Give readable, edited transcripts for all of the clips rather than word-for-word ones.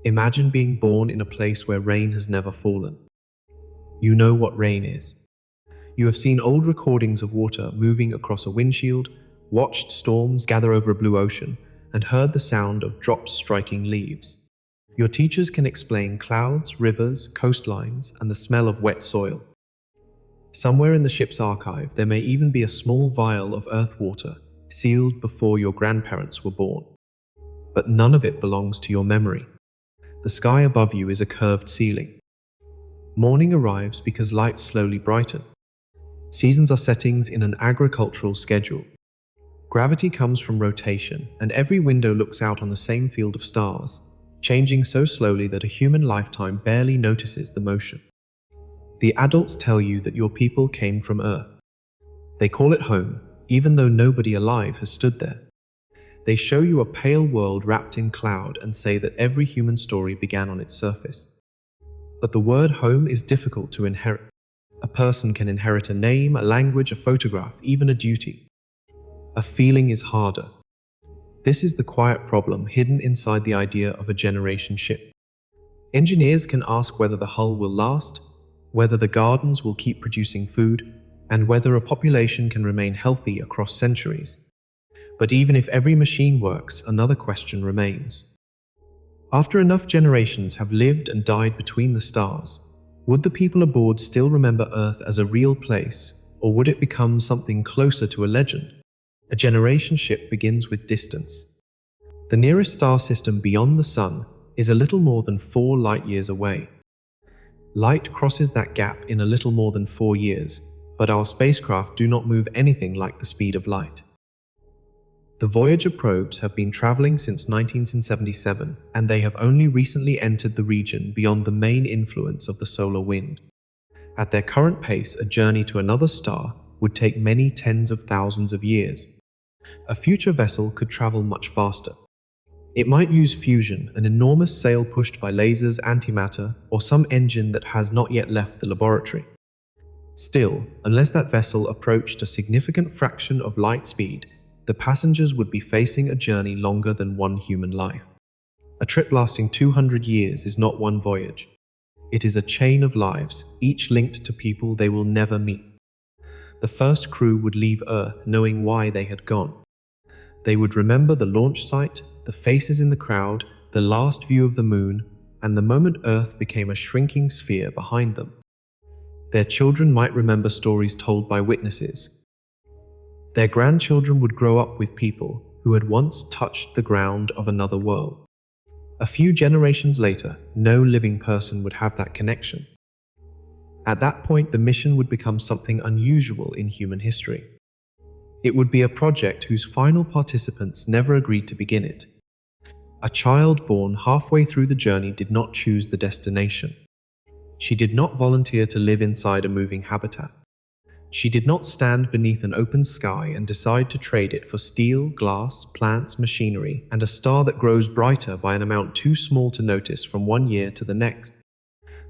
Imagine being born in a place where rain has never fallen. You know what rain is. You have seen old recordings of water moving across a windshield, watched storms gather over a blue ocean, and heard the sound of drops striking leaves. Your teachers can explain clouds, rivers, coastlines, and the smell of wet soil. Somewhere in the ship's archive, there may even be a small vial of earth water, sealed before your grandparents were born. But none of it belongs to your memory. The sky above you is a curved ceiling. Morning arrives because lights slowly brighten. Seasons are settings in an agricultural schedule. Gravity comes from rotation, and every window looks out on the same field of stars, changing so slowly that a human lifetime barely notices the motion. The adults tell you that your people came from Earth. They call it home, even though nobody alive has stood there. They show you a pale world wrapped in cloud and say that every human story began on its surface. But the word home is difficult to inherit. A person can inherit a name, a language, a photograph, even a duty. A feeling is harder. This is the quiet problem hidden inside the idea of a generation ship. Engineers can ask whether the hull will last, whether the gardens will keep producing food, and whether a population can remain healthy across centuries. But even if every machine works, another question remains. After enough generations have lived and died between the stars, would the people aboard still remember Earth as a real place, or would it become something closer to a legend? A generation ship begins with distance. The nearest star system beyond the Sun is a little more than 4 light-years away. Light crosses that gap in a little more than 4 years, but our spacecraft do not move anything like the speed of light. The Voyager probes have been traveling since 1977, and they have only recently entered the region beyond the main influence of the solar wind. At their current pace, a journey to another star would take many tens of thousands of years. A future vessel could travel much faster. It might use fusion, an enormous sail pushed by lasers, antimatter, or some engine that has not yet left the laboratory. Still, unless that vessel approached a significant fraction of light speed, the passengers would be facing a journey longer than one human life. A trip lasting 200 years is not one voyage. It is a chain of lives, each linked to people they will never meet. The first crew would leave Earth knowing why they had gone. They would remember the launch site, the faces in the crowd, the last view of the moon, and the moment Earth became a shrinking sphere behind them. Their children might remember stories told by witnesses. Their grandchildren would grow up with people who had once touched the ground of another world. A few generations later, no living person would have that connection. At that point, the mission would become something unusual in human history. It would be a project whose final participants never agreed to begin it. A child born halfway through the journey did not choose the destination. She did not volunteer to live inside a moving habitat. She did not stand beneath an open sky and decide to trade it for steel, glass, plants, machinery, and a star that grows brighter by an amount too small to notice from one year to the next.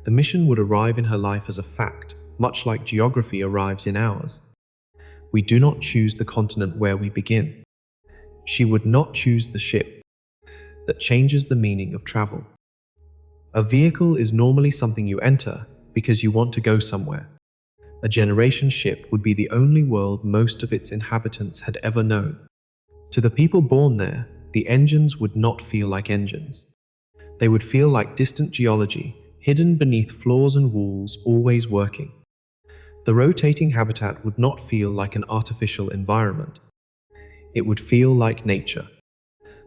The mission would arrive in her life as a fact, much like geography arrives in ours. We do not choose the continent where we begin. She would not choose the ship. That changes the meaning of travel. A vehicle is normally something you enter because you want to go somewhere. A generation ship would be the only world most of its inhabitants had ever known. To the people born there, the engines would not feel like engines. They would feel like distant geology, hidden beneath floors and walls, always working. The rotating habitat would not feel like an artificial environment. It would feel like nature.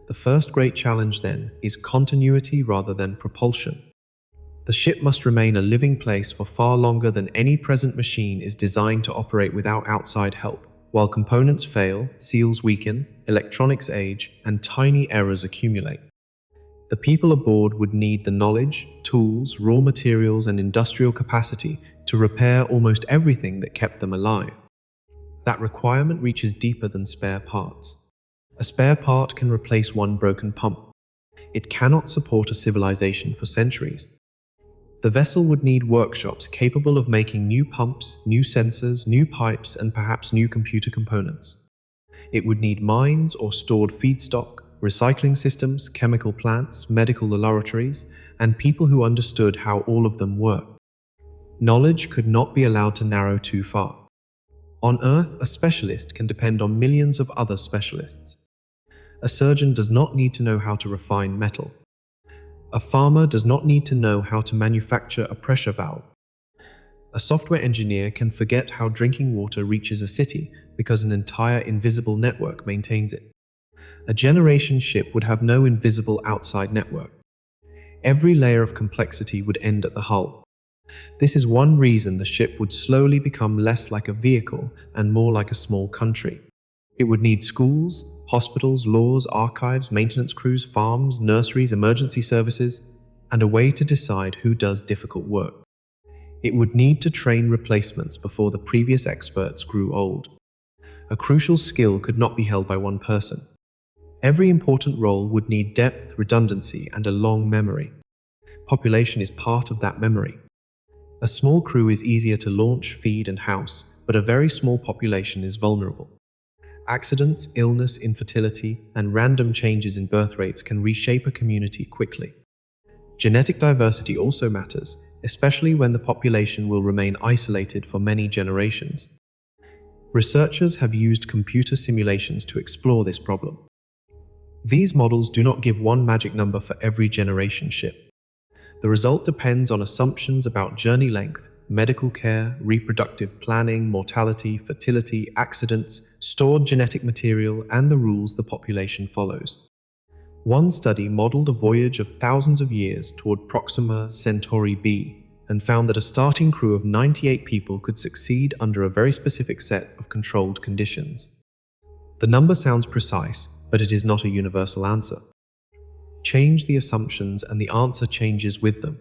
The first great challenge, then, is continuity rather than propulsion. The ship must remain a living place for far longer than any present machine is designed to operate without outside help. While components fail, seals weaken, electronics age, and tiny errors accumulate. The people aboard would need the knowledge, tools, raw materials, and industrial capacity to repair almost everything that kept them alive. That requirement reaches deeper than spare parts. A spare part can replace one broken pump. It cannot support a civilization for centuries. The vessel would need workshops capable of making new pumps, new sensors, new pipes, and perhaps new computer components. It would need mines or stored feedstock, recycling systems, chemical plants, medical laboratories, and people who understood how all of them work. Knowledge could not be allowed to narrow too far. On Earth, a specialist can depend on millions of other specialists. A surgeon does not need to know how to refine metal. A farmer does not need to know how to manufacture a pressure valve. A software engineer can forget how drinking water reaches a city because an entire invisible network maintains it. A generation ship would have no invisible outside network. Every layer of complexity would end at the hull. This is one reason the ship would slowly become less like a vehicle and more like a small country. It would need schools, hospitals, laws, archives, maintenance crews, farms, nurseries, emergency services, and a way to decide who does difficult work. It would need to train replacements before the previous experts grew old. A crucial skill could not be held by one person. Every important role would need depth, redundancy, and a long memory. Population is part of that memory. A small crew is easier to launch, feed, and house, but a very small population is vulnerable. Accidents, illness, infertility, and random changes in birth rates can reshape a community quickly. Genetic diversity also matters, especially when the population will remain isolated for many generations. Researchers have used computer simulations to explore this problem. These models do not give one magic number for every generation ship. The result depends on assumptions about journey length, medical care, reproductive planning, mortality, fertility, accidents, stored genetic material, and the rules the population follows. One study modeled a voyage of thousands of years toward Proxima Centauri b and found that a starting crew of 98 people could succeed under a very specific set of controlled conditions. The number sounds precise, but it is not a universal answer. Change the assumptions and the answer changes with them.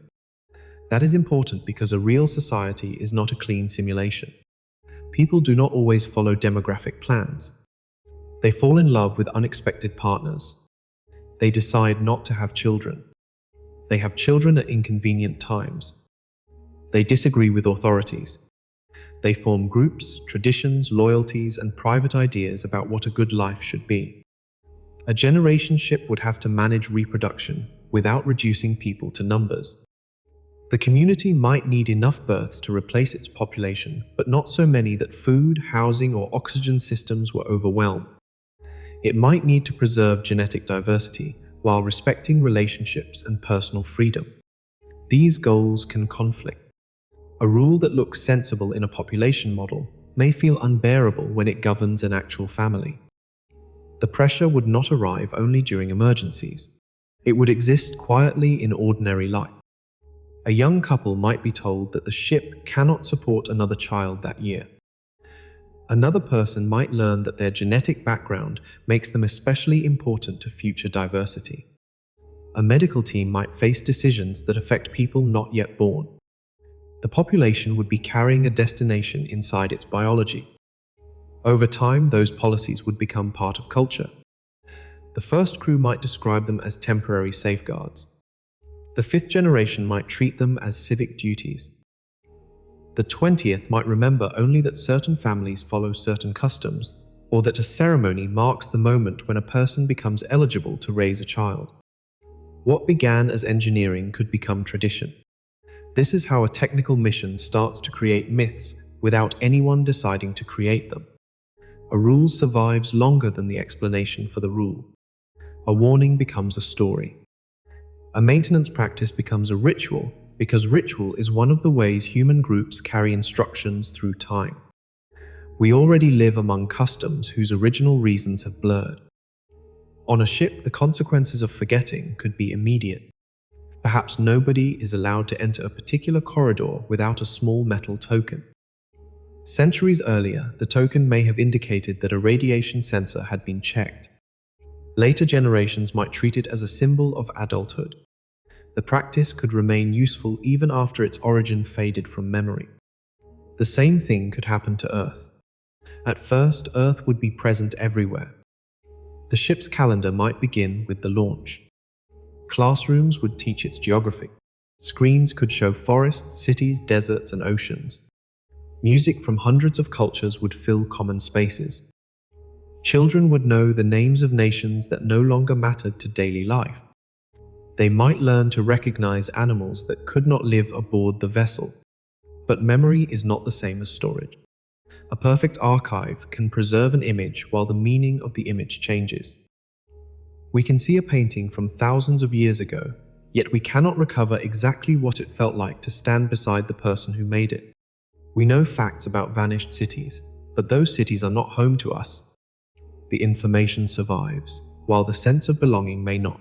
That is important because a real society is not a clean simulation. People do not always follow demographic plans. They fall in love with unexpected partners. They decide not to have children. They have children at inconvenient times. They disagree with authorities. They form groups, traditions, loyalties, and private ideas about what a good life should be. A generation ship would have to manage reproduction without reducing people to numbers. The community might need enough births to replace its population, but not so many that food, housing, or oxygen systems were overwhelmed. It might need to preserve genetic diversity while respecting relationships and personal freedom. These goals can conflict. A rule that looks sensible in a population model may feel unbearable when it governs an actual family. The pressure would not arrive only during emergencies. It would exist quietly in ordinary life. A young couple might be told that the ship cannot support another child that year. Another person might learn that their genetic background makes them especially important to future diversity. A medical team might face decisions that affect people not yet born. The population would be carrying a destination inside its biology. Over time, those policies would become part of culture. The first crew might describe them as temporary safeguards. The fifth generation might treat them as civic duties. The 20th might remember only that certain families follow certain customs, or that a ceremony marks the moment when a person becomes eligible to raise a child. What began as engineering could become tradition. This is how a technical mission starts to create myths without anyone deciding to create them. A rule survives longer than the explanation for the rule. A warning becomes a story. A maintenance practice becomes a ritual because ritual is one of the ways human groups carry instructions through time. We already live among customs whose original reasons have blurred. On a ship, the consequences of forgetting could be immediate. Perhaps nobody is allowed to enter a particular corridor without a small metal token. Centuries earlier, the token may have indicated that a radiation sensor had been checked. Later generations might treat it as a symbol of adulthood. The practice could remain useful even after its origin faded from memory. The same thing could happen to Earth. At first, Earth would be present everywhere. The ship's calendar might begin with the launch. Classrooms would teach its geography. Screens could show forests, cities, deserts, and oceans. Music from hundreds of cultures would fill common spaces. Children would know the names of nations that no longer mattered to daily life. They might learn to recognize animals that could not live aboard the vessel. But memory is not the same as storage. A perfect archive can preserve an image while the meaning of the image changes. We can see a painting from thousands of years ago, yet we cannot recover exactly what it felt like to stand beside the person who made it. We know facts about vanished cities, but those cities are not home to us. The information survives, while the sense of belonging may not.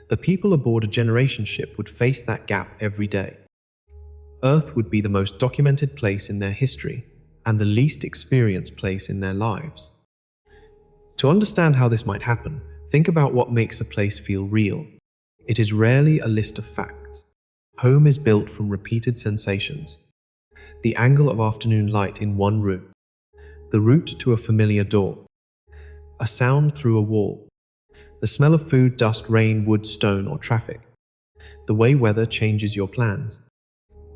The people aboard a generation ship would face that gap every day. Earth would be the most documented place in their history, and the least experienced place in their lives. To understand how this might happen, think about what makes a place feel real. It is rarely a list of facts. Home is built from repeated sensations. The angle of afternoon light in one room, the route to a familiar door, a sound through a wall, the smell of food, dust, rain, wood, stone, or traffic, the way weather changes your plans,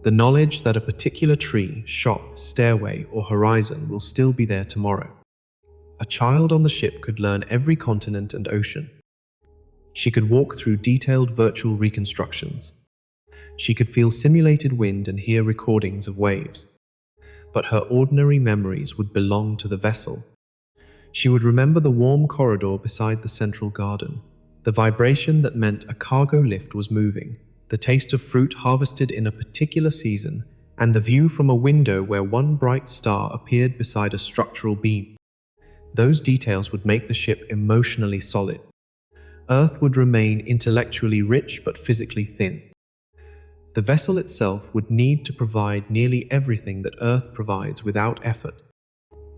the knowledge that a particular tree, shop, stairway, or horizon will still be there tomorrow. A child on the ship could learn every continent and ocean. She could walk through detailed virtual reconstructions. She could feel simulated wind and hear recordings of waves. But her ordinary memories would belong to the vessel. She would remember the warm corridor beside the central garden, the vibration that meant a cargo lift was moving, the taste of fruit harvested in a particular season, and the view from a window where one bright star appeared beside a structural beam. Those details would make the ship emotionally solid. Earth would remain intellectually rich but physically thin. The vessel itself would need to provide nearly everything that Earth provides without effort.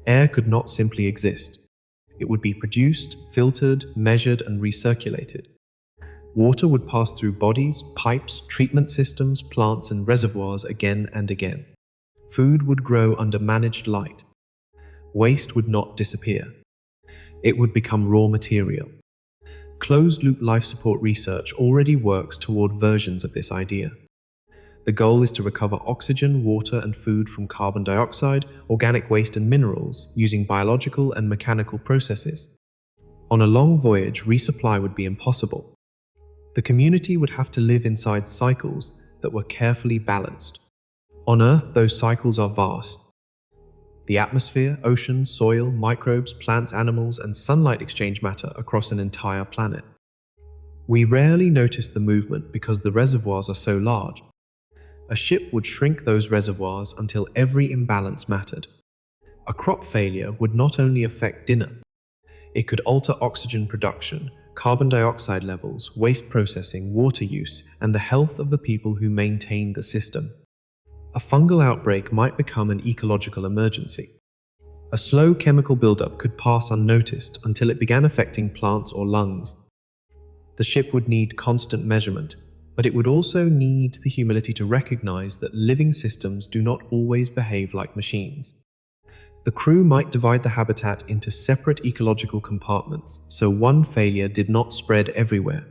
Air could not simply exist. It would be produced, filtered, measured, and recirculated. Water would pass through bodies, pipes, treatment systems, plants, and reservoirs again and again. Food would grow under managed light. Waste would not disappear. It would become raw material. Closed-loop life support research already works toward versions of this idea. The goal is to recover oxygen, water, and food from carbon dioxide, organic waste, and minerals using biological and mechanical processes. On a long voyage, resupply would be impossible. The community would have to live inside cycles that were carefully balanced. On Earth, those cycles are vast. The atmosphere, oceans, soil, microbes, plants, animals, and sunlight exchange matter across an entire planet. We rarely notice the movement because the reservoirs are so large. A ship would shrink those reservoirs until every imbalance mattered. A crop failure would not only affect dinner, it could alter oxygen production, carbon dioxide levels, waste processing, water use, and the health of the people who maintain the system. A fungal outbreak might become an ecological emergency. A slow chemical buildup could pass unnoticed until it began affecting plants or lungs. The ship would need constant measurement, but it would also need the humility to recognize that living systems do not always behave like machines. The crew might divide the habitat into separate ecological compartments, so one failure did not spread everywhere.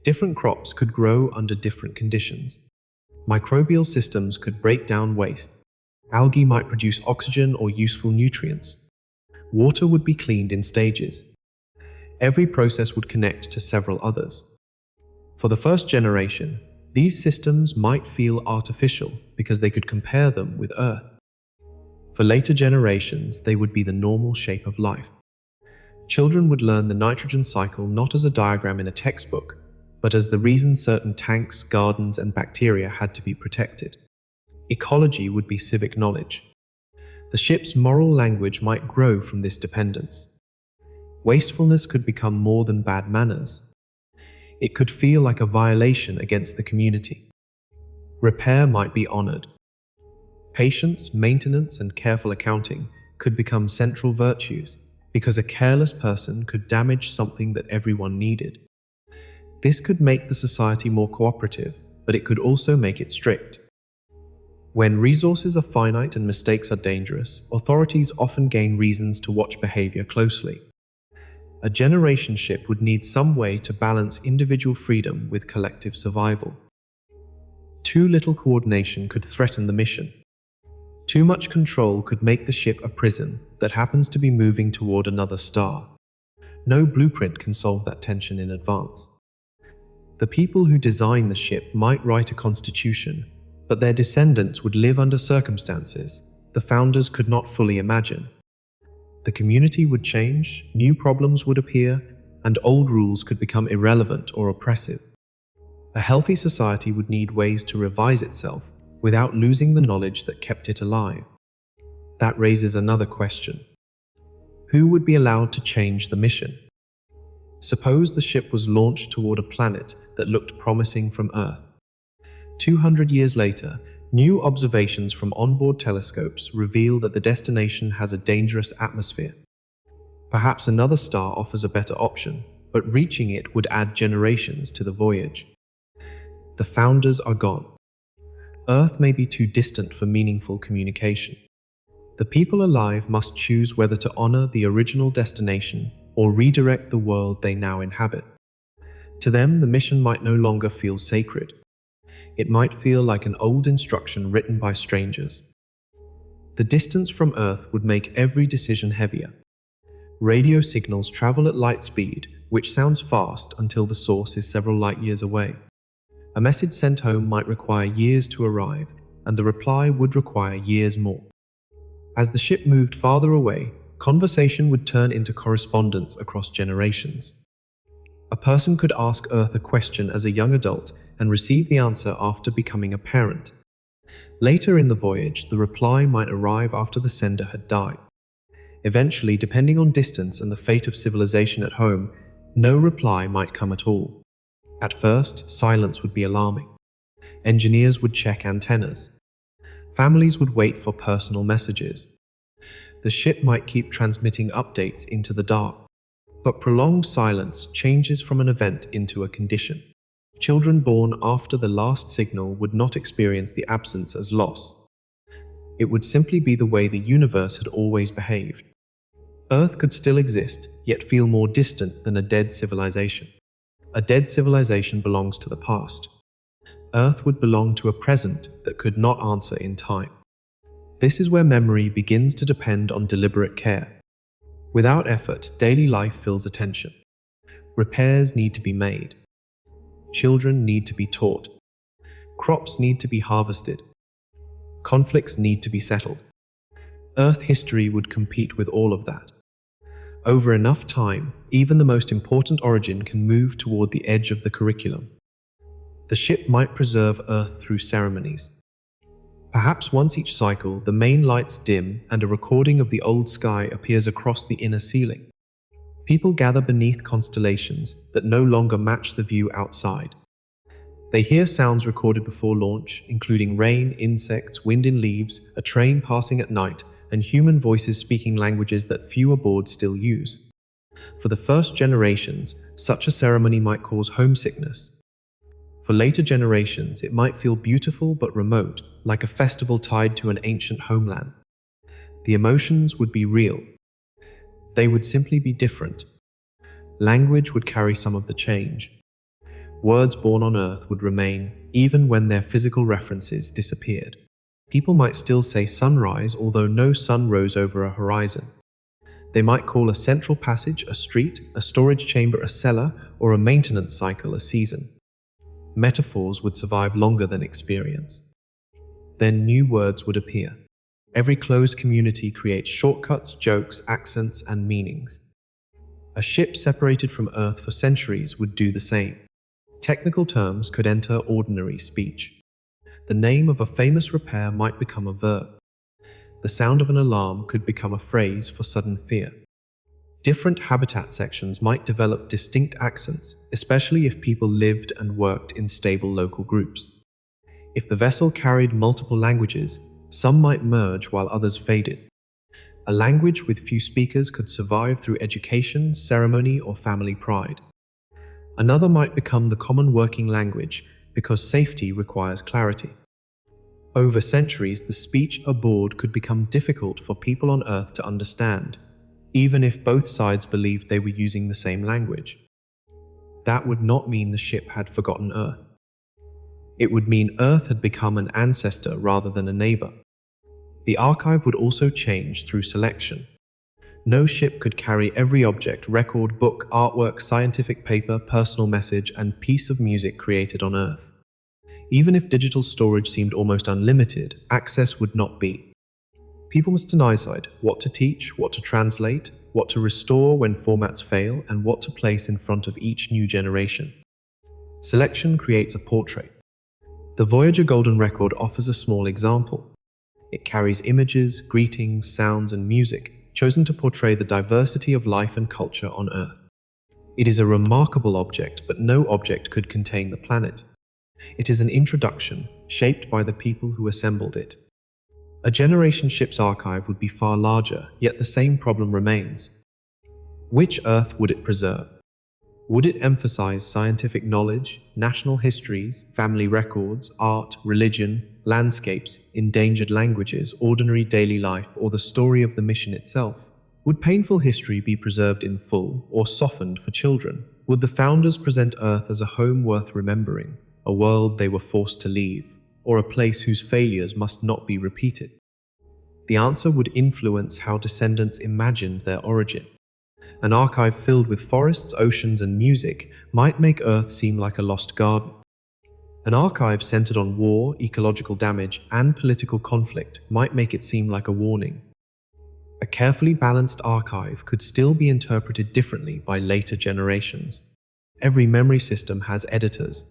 Different crops could grow under different conditions. Microbial systems could break down waste. Algae might produce oxygen or useful nutrients. Water would be cleaned in stages. Every process would connect to several others. For the first generation, these systems might feel artificial because they could compare them with Earth. For later generations, they would be the normal shape of life. Children would learn the nitrogen cycle not as a diagram in a textbook, but as the reason certain tanks, gardens, and bacteria had to be protected. Ecology would be civic knowledge. The ship's moral language might grow from this dependence. Wastefulness could become more than bad manners. It could feel like a violation against the community. Repair might be honored. Patience, maintenance, and careful accounting could become central virtues because a careless person could damage something that everyone needed. This could make the society more cooperative, but it could also make it strict. When resources are finite and mistakes are dangerous, authorities often gain reasons to watch behavior closely. A generation ship would need some way to balance individual freedom with collective survival. Too little coordination could threaten the mission. Too much control could make the ship a prison that happens to be moving toward another star. No blueprint can solve that tension in advance. The people who design the ship might write a constitution, but their descendants would live under circumstances the founders could not fully imagine. The community would change, new problems would appear, and old rules could become irrelevant or oppressive. A healthy society would need ways to revise itself without losing the knowledge that kept it alive. That raises another question. Who would be allowed to change the mission? Suppose the ship was launched toward a planet that looked promising from Earth. 200 years later, new observations from onboard telescopes reveal that the destination has a dangerous atmosphere. Perhaps another star offers a better option, but reaching it would add generations to the voyage. The founders are gone. Earth may be too distant for meaningful communication. The people alive must choose whether to honor the original destination or redirect the world they now inhabit. To them, the mission might no longer feel sacred. It might feel like an old instruction written by strangers. The distance from Earth would make every decision heavier. Radio signals travel at light speed, which sounds fast until the source is several light years away. A message sent home might require years to arrive, and the reply would require years more. As the ship moved farther away, conversation would turn into correspondence across generations. A person could ask Earth a question as a young adult and receive the answer after becoming a parent. Later in the voyage, the reply might arrive after the sender had died. Eventually, depending on distance and the fate of civilization at home, no reply might come at all. At first, silence would be alarming. Engineers would check antennas. Families would wait for personal messages. The ship might keep transmitting updates into the dark. But prolonged silence changes from an event into a condition. Children born after the last signal would not experience the absence as loss. It would simply be the way the universe had always behaved. Earth could still exist, yet feel more distant than a dead civilization. A dead civilization belongs to the past. Earth would belong to a present that could not answer in time. This is where memory begins to depend on deliberate care. Without effort, daily life fills attention. Repairs need to be made. Children need to be taught. Crops need to be harvested. Conflicts need to be settled. Earth history would compete with all of that. Over enough time, even the most important origin can move toward the edge of the curriculum. The ship might preserve Earth through ceremonies. Perhaps once each cycle, the main lights dim and a recording of the old sky appears across the inner ceiling. People gather beneath constellations that no longer match the view outside. They hear sounds recorded before launch, including rain, insects, wind in leaves, a train passing at night, and human voices speaking languages that few aboard still use. For the first generations, such a ceremony might cause homesickness. For later generations, it might feel beautiful but remote, like a festival tied to an ancient homeland. The emotions would be real. They would simply be different. Language would carry some of the change. Words born on Earth would remain, even when their physical references disappeared. People might still say sunrise, although no sun rose over a horizon. They might call a central passage a street, a storage chamber a cellar, or a maintenance cycle a season. Metaphors would survive longer than experience. Then new words would appear. Every closed community creates shortcuts, jokes, accents, and meanings. A ship separated from Earth for centuries would do the same. Technical terms could enter ordinary speech. The name of a famous repair might become a verb. The sound of an alarm could become a phrase for sudden fear. Different habitat sections might develop distinct accents, especially if people lived and worked in stable local groups. If the vessel carried multiple languages, some might merge while others faded. A language with few speakers could survive through education, ceremony, or family pride. Another might become the common working language because safety requires clarity. Over centuries, the speech aboard could become difficult for people on Earth to understand, even if both sides believed they were using the same language. That would not mean the ship had forgotten Earth. It would mean Earth had become an ancestor rather than a neighbor. The archive would also change through selection. No ship could carry every object, record, book, artwork, scientific paper, personal message, and piece of music created on Earth. Even if digital storage seemed almost unlimited, access would not be. People must decide what to teach, what to translate, what to restore when formats fail, and what to place in front of each new generation. Selection creates a portrait. The Voyager Golden Record offers a small example. It carries images, greetings, sounds, and music, chosen to portray the diversity of life and culture on Earth. It is a remarkable object, but no object could contain the planet. It is an introduction, shaped by the people who assembled it. A generation ship's archive would be far larger, yet the same problem remains. Which Earth would it preserve? Would it emphasize scientific knowledge, national histories, family records, art, religion, landscapes, endangered languages, ordinary daily life, or the story of the mission itself? Would painful history be preserved in full or softened for children? Would the founders present Earth as a home worth remembering, a world they were forced to leave, or a place whose failures must not be repeated? The answer would influence how descendants imagined their origin. An archive filled with forests, oceans, and music might make Earth seem like a lost garden. An archive centered on war, ecological damage, and political conflict might make it seem like a warning. A carefully balanced archive could still be interpreted differently by later generations. Every memory system has editors.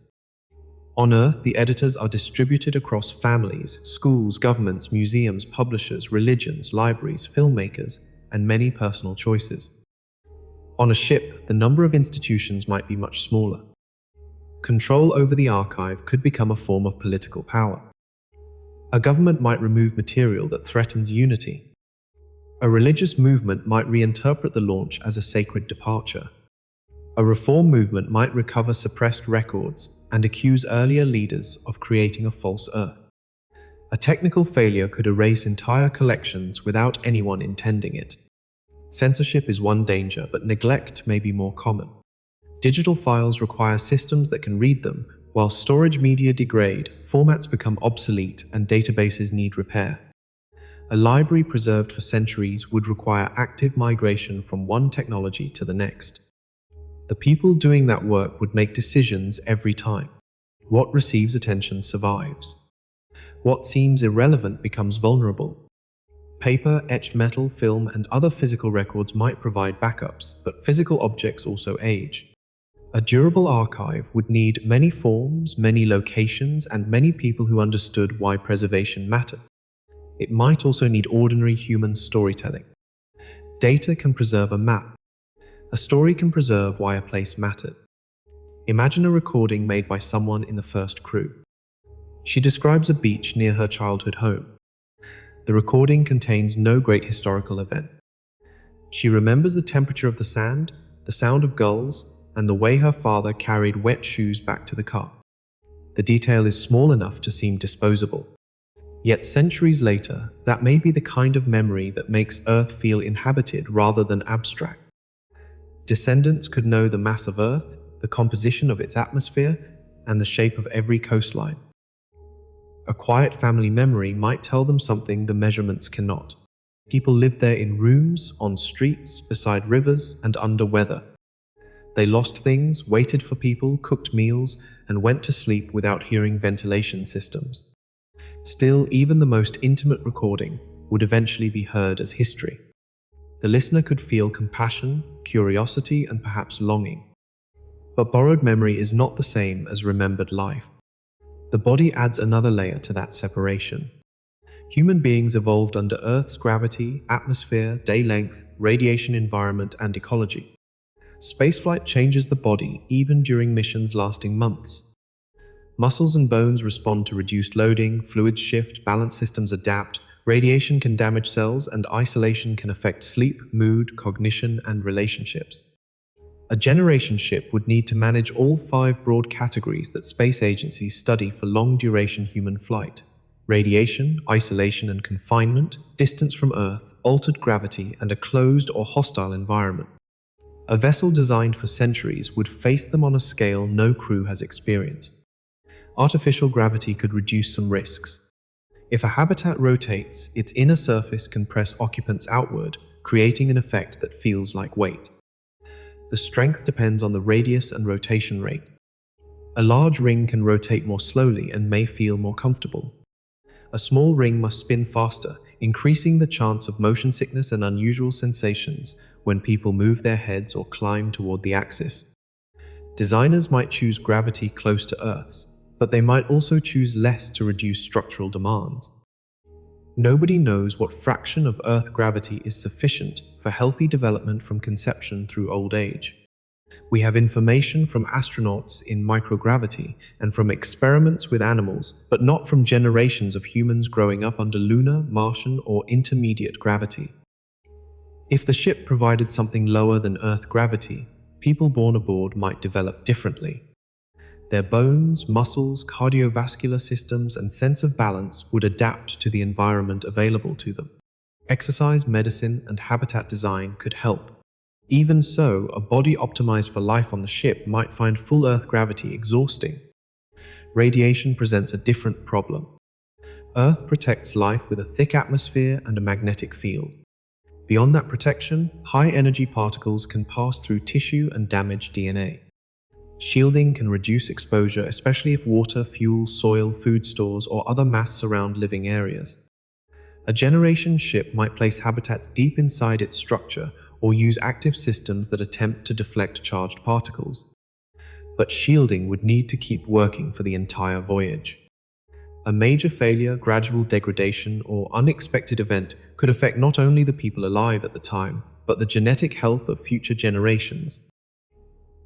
On Earth, the editors are distributed across families, schools, governments, museums, publishers, religions, libraries, filmmakers, and many personal choices. On a ship, the number of institutions might be much smaller. Control over the archive could become a form of political power. A government might remove material that threatens unity. A religious movement might reinterpret the launch as a sacred departure. A reform movement might recover suppressed records and accuse earlier leaders of creating a false Earth. A technical failure could erase entire collections without anyone intending it. Censorship is one danger, but neglect may be more common. Digital files require systems that can read them, while storage media degrade, formats become obsolete, and databases need repair. A library preserved for centuries would require active migration from one technology to the next. The people doing that work would make decisions every time. What receives attention survives. What seems irrelevant becomes vulnerable. Paper, etched metal, film, and other physical records might provide backups, but physical objects also age. A durable archive would need many forms, many locations, and many people who understood why preservation mattered. It might also need ordinary human storytelling. Data can preserve a map. A story can preserve why a place mattered. Imagine a recording made by someone in the first crew. She describes a beach near her childhood home. The recording contains no great historical event. She remembers the temperature of the sand, the sound of gulls, and the way her father carried wet shoes back to the car. The detail is small enough to seem disposable. Yet centuries later, that may be the kind of memory that makes Earth feel inhabited rather than abstract. Descendants could know the mass of Earth, the composition of its atmosphere, and the shape of every coastline. A quiet family memory might tell them something the measurements cannot. People lived there in rooms, on streets, beside rivers, and under weather. They lost things, waited for people, cooked meals, and went to sleep without hearing ventilation systems. Still, even the most intimate recording would eventually be heard as history. The listener could feel compassion, curiosity, and perhaps longing. But borrowed memory is not the same as remembered life. The body adds another layer to that separation. Human beings evolved under Earth's gravity, atmosphere, day length, radiation environment, and ecology. Spaceflight changes the body even during missions lasting months. Muscles and bones respond to reduced loading, fluids shift, balance systems adapt, radiation can damage cells, and isolation can affect sleep, mood, cognition, and relationships. A generation ship would need to manage all 5 broad categories that space agencies study for long-duration human flight: radiation, isolation and confinement, distance from Earth, altered gravity, and a closed or hostile environment. A vessel designed for centuries would face them on a scale no crew has experienced. Artificial gravity could reduce some risks. If a habitat rotates, its inner surface can press occupants outward, creating an effect that feels like weight. The strength depends on the radius and rotation rate. A large ring can rotate more slowly and may feel more comfortable. A small ring must spin faster, increasing the chance of motion sickness and unusual sensations when people move their heads or climb toward the axis. Designers might choose gravity close to Earth's, but they might also choose less to reduce structural demands. Nobody knows what fraction of Earth gravity is sufficient for healthy development from conception through old age. We have information from astronauts in microgravity and from experiments with animals, but not from generations of humans growing up under lunar, Martian, or intermediate gravity. If the ship provided something lower than Earth gravity, people born aboard might develop differently. Their bones, muscles, cardiovascular systems, and sense of balance would adapt to the environment available to them. Exercise, medicine, and habitat design could help. Even so, a body optimized for life on the ship might find full Earth gravity exhausting. Radiation presents a different problem. Earth protects life with a thick atmosphere and a magnetic field. Beyond that protection, high-energy particles can pass through tissue and damage DNA. Shielding can reduce exposure, especially if water, fuel, soil, food stores, or other mass surround living areas. A generation ship might place habitats deep inside its structure or use active systems that attempt to deflect charged particles. But shielding would need to keep working for the entire voyage. A major failure, gradual degradation, or unexpected event could affect not only the people alive at the time, but the genetic health of future generations.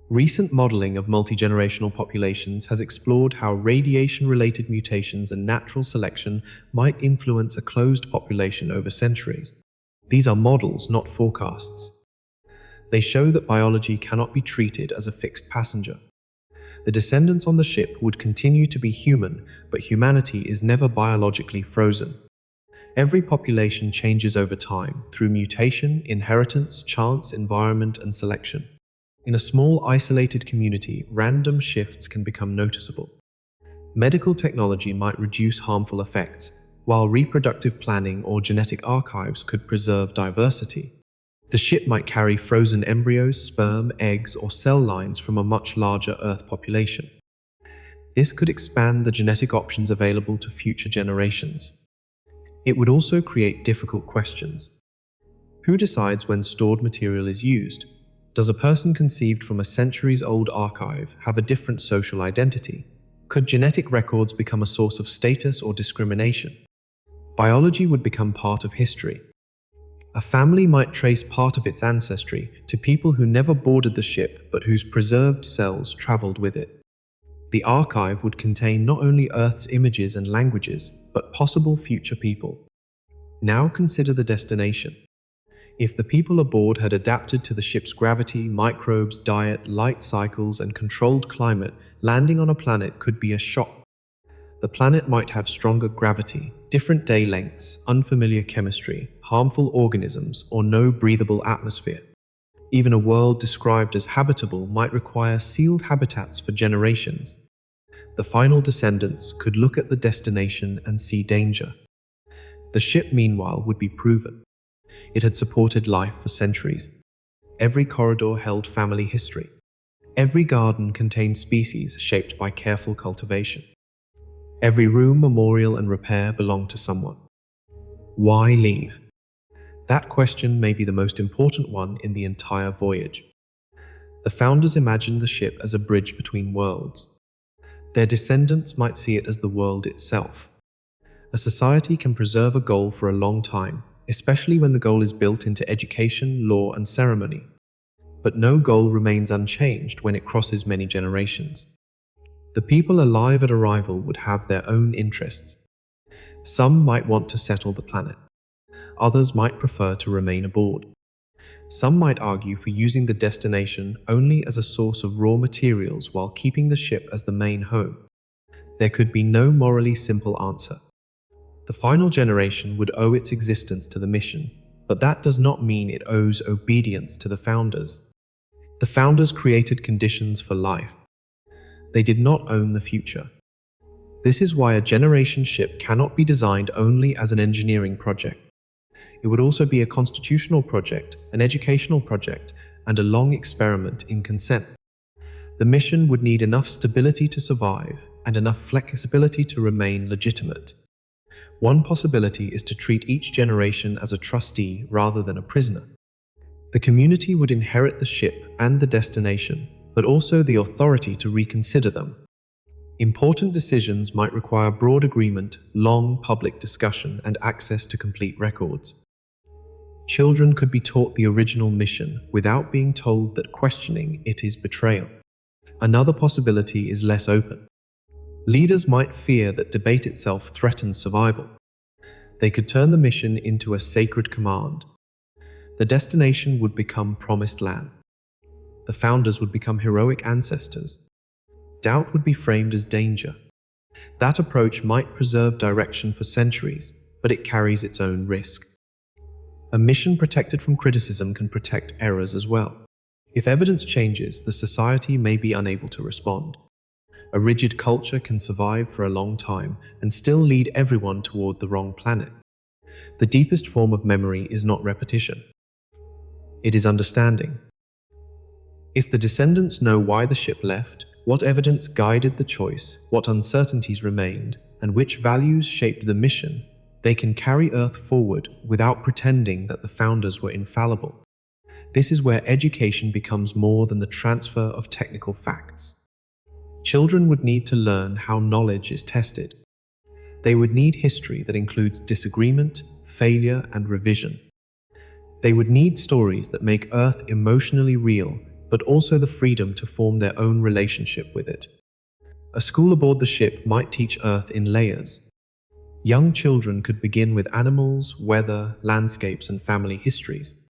Recent modeling of multi-generational populations has explored how radiation-related mutations and natural selection might influence a closed population over centuries. These are models, not forecasts. They show that biology cannot be treated as a fixed passenger. The descendants on the ship would continue to be human, but humanity is never biologically frozen. Every population changes over time through mutation, inheritance, chance, environment, and selection. In a small, isolated community, random shifts can become noticeable. Medical technology might reduce harmful effects, while reproductive planning or genetic archives could preserve diversity. The ship might carry frozen embryos, sperm, eggs, or cell lines from a much larger Earth population. This could expand the genetic options available to future generations. It would also create difficult questions. Who decides when stored material is used? Does a person conceived from a centuries-old archive have a different social identity? Could genetic records become a source of status or discrimination? Biology would become part of history. A family might trace part of its ancestry to people who never boarded the ship but whose preserved cells traveled with it. The archive would contain not only Earth's images and languages, but possible future people. Now consider the destination. If the people aboard had adapted to the ship's gravity, microbes, diet, light cycles, and controlled climate, landing on a planet could be a shock. The planet might have stronger gravity, different day lengths, unfamiliar chemistry, harmful organisms, or no breathable atmosphere. Even a world described as habitable might require sealed habitats for generations. The final descendants could look at the destination and see danger. The ship, meanwhile, would be proven. It had supported life for centuries. Every corridor held family history. Every garden contained species shaped by careful cultivation. Every room, memorial, and repair belonged to someone. Why leave? That question may be the most important one in the entire voyage. The founders imagined the ship as a bridge between worlds. Their descendants might see it as the world itself. A society can preserve a goal for a long time, especially when the goal is built into education, law, and ceremony. But no goal remains unchanged when it crosses many generations. The people alive at arrival would have their own interests. Some might want to settle the planet. Others might prefer to remain aboard. Some might argue for using the destination only as a source of raw materials while keeping the ship as the main home. There could be no morally simple answer. The final generation would owe its existence to the mission, but that does not mean it owes obedience to the founders. The founders created conditions for life. They did not own the future. This is why a generation ship cannot be designed only as an engineering project. It would also be a constitutional project, an educational project, and a long experiment in consent. The mission would need enough stability to survive and enough flexibility to remain legitimate. One possibility is to treat each generation as a trustee rather than a prisoner. The community would inherit the ship and the destination, but also the authority to reconsider them. Important decisions might require broad agreement, long public discussion, and access to complete records. Children could be taught the original mission without being told that questioning it is betrayal. Another possibility is less open. Leaders might fear that debate itself threatens survival. They could turn the mission into a sacred command. The destination would become promised land. The founders would become heroic ancestors. Doubt would be framed as danger. That approach might preserve direction for centuries, but it carries its own risk. A mission protected from criticism can protect errors as well. If evidence changes, the society may be unable to respond. A rigid culture can survive for a long time and still lead everyone toward the wrong planet. The deepest form of memory is not repetition. It is understanding. If the descendants know why the ship left, what evidence guided the choice, what uncertainties remained, and which values shaped the mission, they can carry Earth forward without pretending that the founders were infallible. This is where education becomes more than the transfer of technical facts. Children would need to learn how knowledge is tested. They would need history that includes disagreement, failure, and revision. They would need stories that make Earth emotionally real, but also the freedom to form their own relationship with it. A school aboard the ship might teach Earth in layers. Young children could begin with animals, weather, landscapes, and family histories.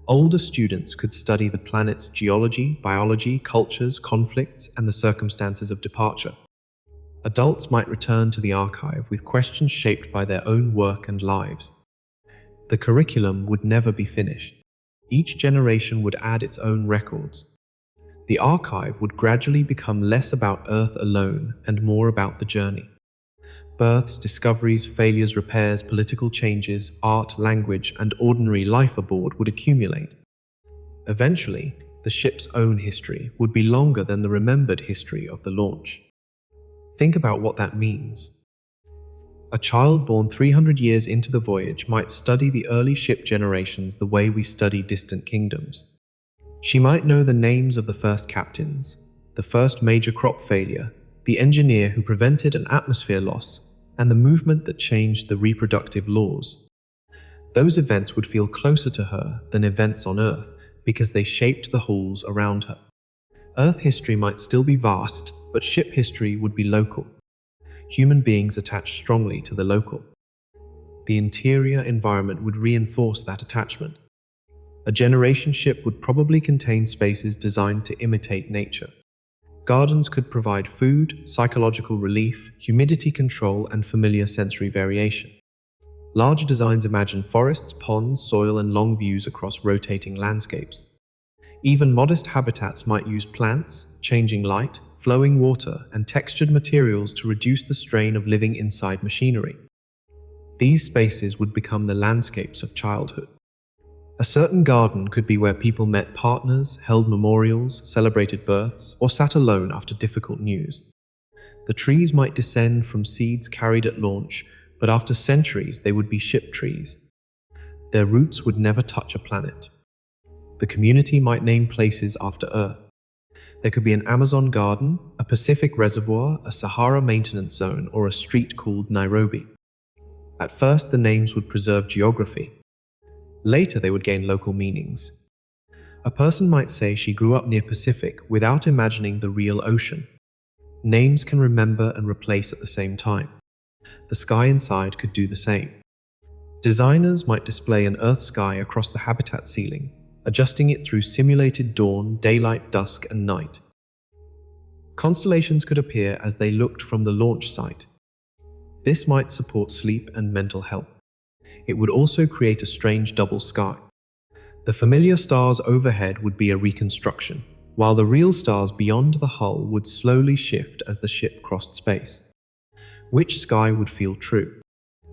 Older students could study the planet's geology, biology, cultures, conflicts, and the circumstances of departure. Adults might return to the archive with questions shaped by their own work and lives. The curriculum would never be finished. Each generation would add its own records. The archive would gradually become less about Earth alone and more about the journey. Births, discoveries, failures, repairs, political changes, art, language, and ordinary life aboard would accumulate. Eventually, the ship's own history would be longer than the remembered history of the launch. Think about what that means. A child born 300 years into the voyage might study the early ship generations the way we study distant kingdoms. She might know the names of the first captains, the first major crop failure, the engineer who prevented an atmosphere loss, and the movement that changed the reproductive laws. Those events would feel closer to her than events on Earth because they shaped the halls around her. Earth history might still be vast, but ship history would be local. Human beings attached strongly to the local. The interior environment would reinforce that attachment. A generation ship would probably contain spaces designed to imitate nature. Gardens could provide food, psychological relief, humidity control, and familiar sensory variation. Large designs imagine forests, ponds, soil, and long views across rotating landscapes. Even modest habitats might use plants, changing light, flowing water, and textured materials to reduce the strain of living inside machinery. These spaces would become the landscapes of childhood. A certain garden could be where people met partners, held memorials, celebrated births, or sat alone after difficult news. The trees might descend from seeds carried at launch, but after centuries they would be ship trees. Their roots would never touch a planet. The community might name places after Earth. There could be an Amazon garden, a Pacific reservoir, a Sahara maintenance zone, or a street called Nairobi. At first, the names would preserve geography. Later, they would gain local meanings. A person might say she grew up near Pacific without imagining the real ocean. Names can remember and replace at the same time. The sky inside could do the same. Designers might display an Earth sky across the habitat ceiling, adjusting it through simulated dawn, daylight, dusk, and night. Constellations could appear as they looked from the launch site. This might support sleep and mental health. It would also create a strange double sky. The familiar stars overhead would be a reconstruction, while the real stars beyond the hull would slowly shift as the ship crossed space. Which sky would feel true?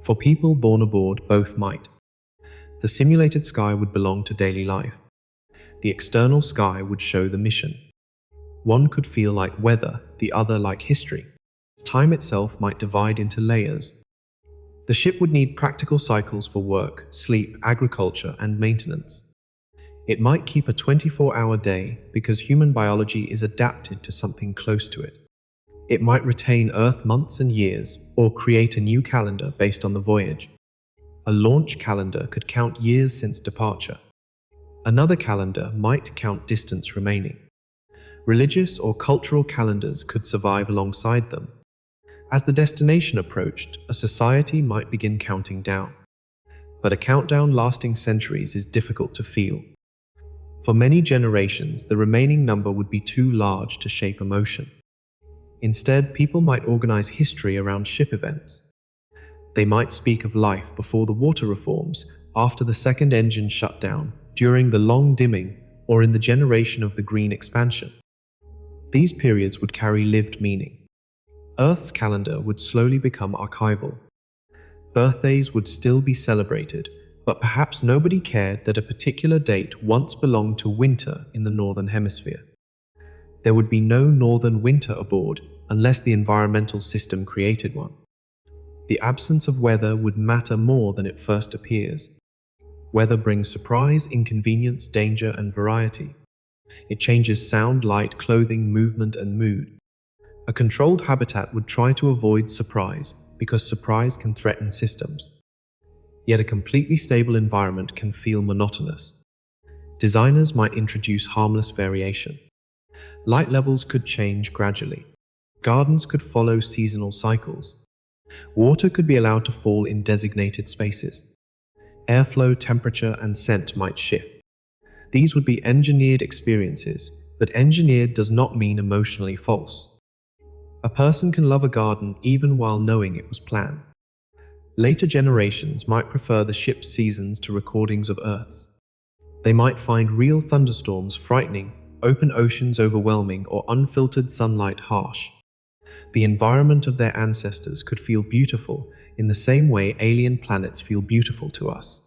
For people born aboard, both might. The simulated sky would belong to daily life. The external sky would show the mission. One could feel like weather, the other like history. Time itself might divide into layers. The ship would need practical cycles for work, sleep, agriculture, and maintenance. It might keep a 24-hour day because human biology is adapted to something close to it. It might retain Earth months and years, or create a new calendar based on the voyage. A launch calendar could count years since departure. Another calendar might count distance remaining. Religious or cultural calendars could survive alongside them. As the destination approached, a society might begin counting down. But a countdown lasting centuries is difficult to feel. For many generations, the remaining number would be too large to shape emotion. Instead, people might organize history around ship events. They might speak of life before the water reforms, after the second engine shut down, during the long dimming, or in the generation of the green expansion. These periods would carry lived meaning. Earth's calendar would slowly become archival. Birthdays would still be celebrated, but perhaps nobody cared that a particular date once belonged to winter in the Northern Hemisphere. There would be no northern winter aboard unless the environmental system created one. The absence of weather would matter more than it first appears. Weather brings surprise, inconvenience, danger, and variety. It changes sound, light, clothing, movement, and mood. A controlled habitat would try to avoid surprise because surprise can threaten systems. Yet a completely stable environment can feel monotonous. Designers might introduce harmless variation. Light levels could change gradually. Gardens could follow seasonal cycles. Water could be allowed to fall in designated spaces. Airflow, temperature, and scent might shift. These would be engineered experiences, but engineered does not mean emotionally false. A person can love a garden even while knowing it was planned. Later generations might prefer the ship's seasons to recordings of Earth's. They might find real thunderstorms frightening, open oceans overwhelming, or unfiltered sunlight harsh. The environment of their ancestors could feel beautiful in the same way alien planets feel beautiful to us.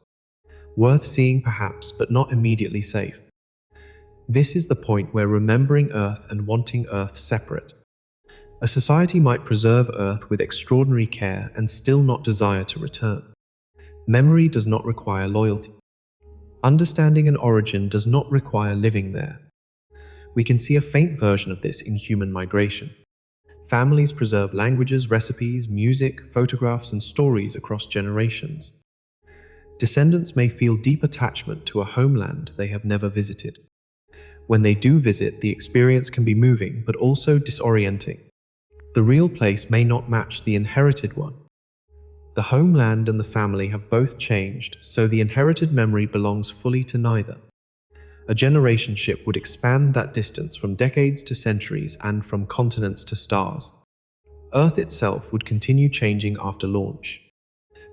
Worth seeing perhaps, but not immediately safe. This is the point where remembering Earth and wanting Earth separate. A society might preserve Earth with extraordinary care and still not desire to return. Memory does not require loyalty. Understanding an origin does not require living there. We can see a faint version of this in human migration. Families preserve languages, recipes, music, photographs, and stories across generations. Descendants may feel deep attachment to a homeland they have never visited. When they do visit, the experience can be moving but also disorienting. The real place may not match the inherited one. The homeland and the family have both changed, so the inherited memory belongs fully to neither. A generation ship would expand that distance from decades to centuries and from continents to stars. Earth itself would continue changing after launch.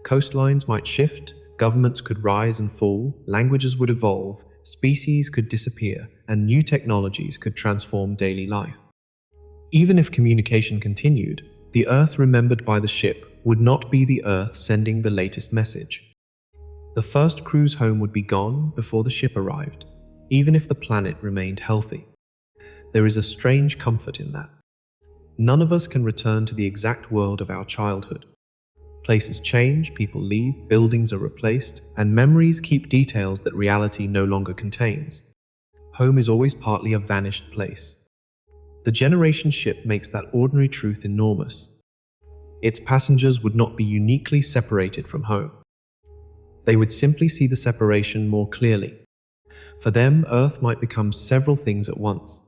Coastlines might shift, governments could rise and fall, languages would evolve, species could disappear, and new technologies could transform daily life. Even if communication continued, the Earth remembered by the ship would not be the Earth sending the latest message. The first cruise home would be gone before the ship arrived, even if the planet remained healthy. There is a strange comfort in that. None of us can return to the exact world of our childhood. Places change, people leave, buildings are replaced, and memories keep details that reality no longer contains. Home is always partly a vanished place. The generation ship makes that ordinary truth enormous. Its passengers would not be uniquely separated from home. They would simply see the separation more clearly. For them, Earth might become several things at once.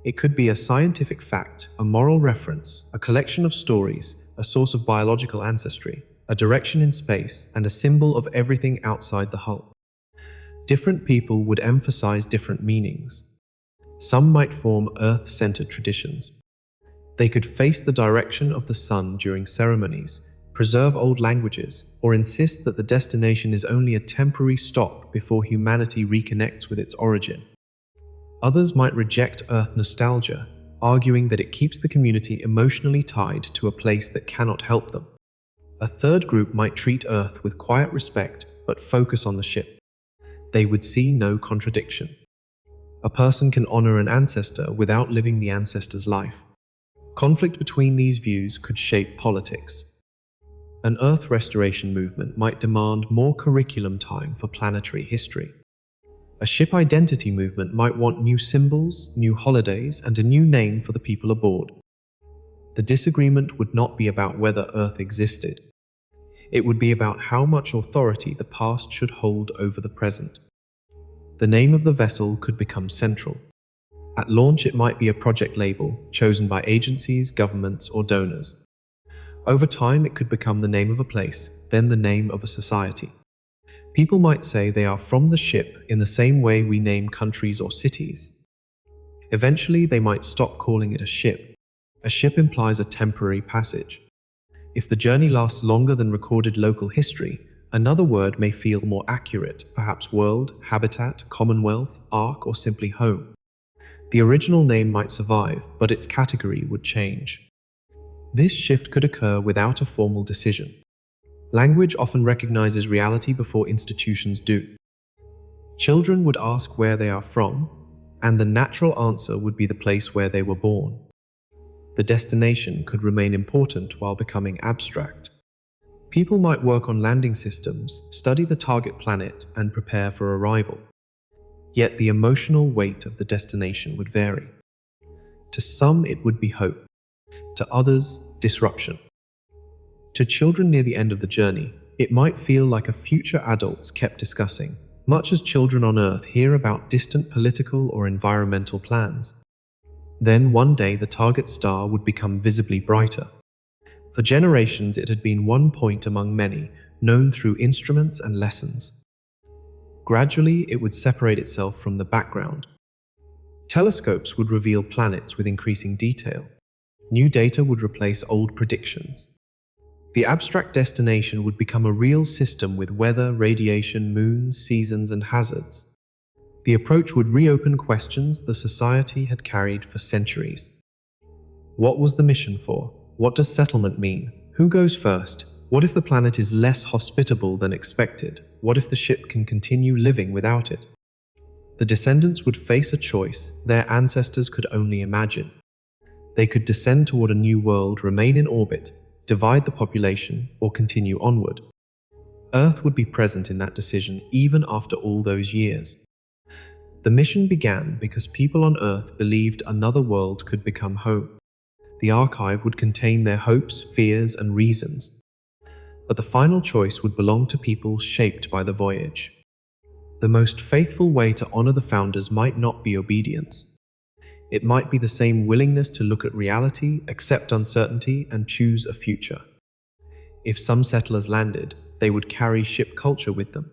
It could be a scientific fact, a moral reference, a collection of stories, a source of biological ancestry, a direction in space, and a symbol of everything outside the hull. Different people would emphasize different meanings. Some might form Earth-centered traditions. They could face the direction of the sun during ceremonies, preserve old languages, or insist that the destination is only a temporary stop before humanity reconnects with its origin. Others might reject Earth nostalgia, arguing that it keeps the community emotionally tied to a place that cannot help them. A third group might treat Earth with quiet respect but focus on the ship. They would see no contradiction. A person can honor an ancestor without living the ancestor's life. Conflict between these views could shape politics. An Earth restoration movement might demand more curriculum time for planetary history. A ship identity movement might want new symbols, new holidays, and a new name for the people aboard. The disagreement would not be about whether Earth existed. It would be about how much authority the past should hold over the present. The name of the vessel could become central. At launch, it might be a project label chosen by agencies, governments, or donors. Over time, it could become the name of a place, then the name of a society. People might say they are from the ship in the same way we name countries or cities. Eventually, they might stop calling it a ship. A ship implies a temporary passage. If the journey lasts longer than recorded local history, another word may feel more accurate, perhaps world, habitat, commonwealth, ark, or simply home. The original name might survive, but its category would change. This shift could occur without a formal decision. Language often recognizes reality before institutions do. Children would ask where they are from, and the natural answer would be the place where they were born. The destination could remain important while becoming abstract. People might work on landing systems, study the target planet, and prepare for arrival. Yet the emotional weight of the destination would vary. To some, it would be hope. To others, disruption. To children near the end of the journey, it might feel like a future adults kept discussing, much as children on Earth hear about distant political or environmental plans. Then one day the target star would become visibly brighter. For generations it had been one point among many, known through instruments and lessons. Gradually it would separate itself from the background. Telescopes would reveal planets with increasing detail. New data would replace old predictions. The abstract destination would become a real system with weather, radiation, moons, seasons, and hazards. The approach would reopen questions the society had carried for centuries. What was the mission for? What does settlement mean? Who goes first? What if the planet is less hospitable than expected? What if the ship can continue living without it? The descendants would face a choice their ancestors could only imagine. They could descend toward a new world, remain in orbit, divide the population, or continue onward. Earth would be present in that decision even after all those years. The mission began because people on Earth believed another world could become home. The archive would contain their hopes, fears, and reasons. But the final choice would belong to people shaped by the voyage. The most faithful way to honor the founders might not be obedience. It might be the same willingness to look at reality, accept uncertainty, and choose a future. If some settlers landed, they would carry ship culture with them.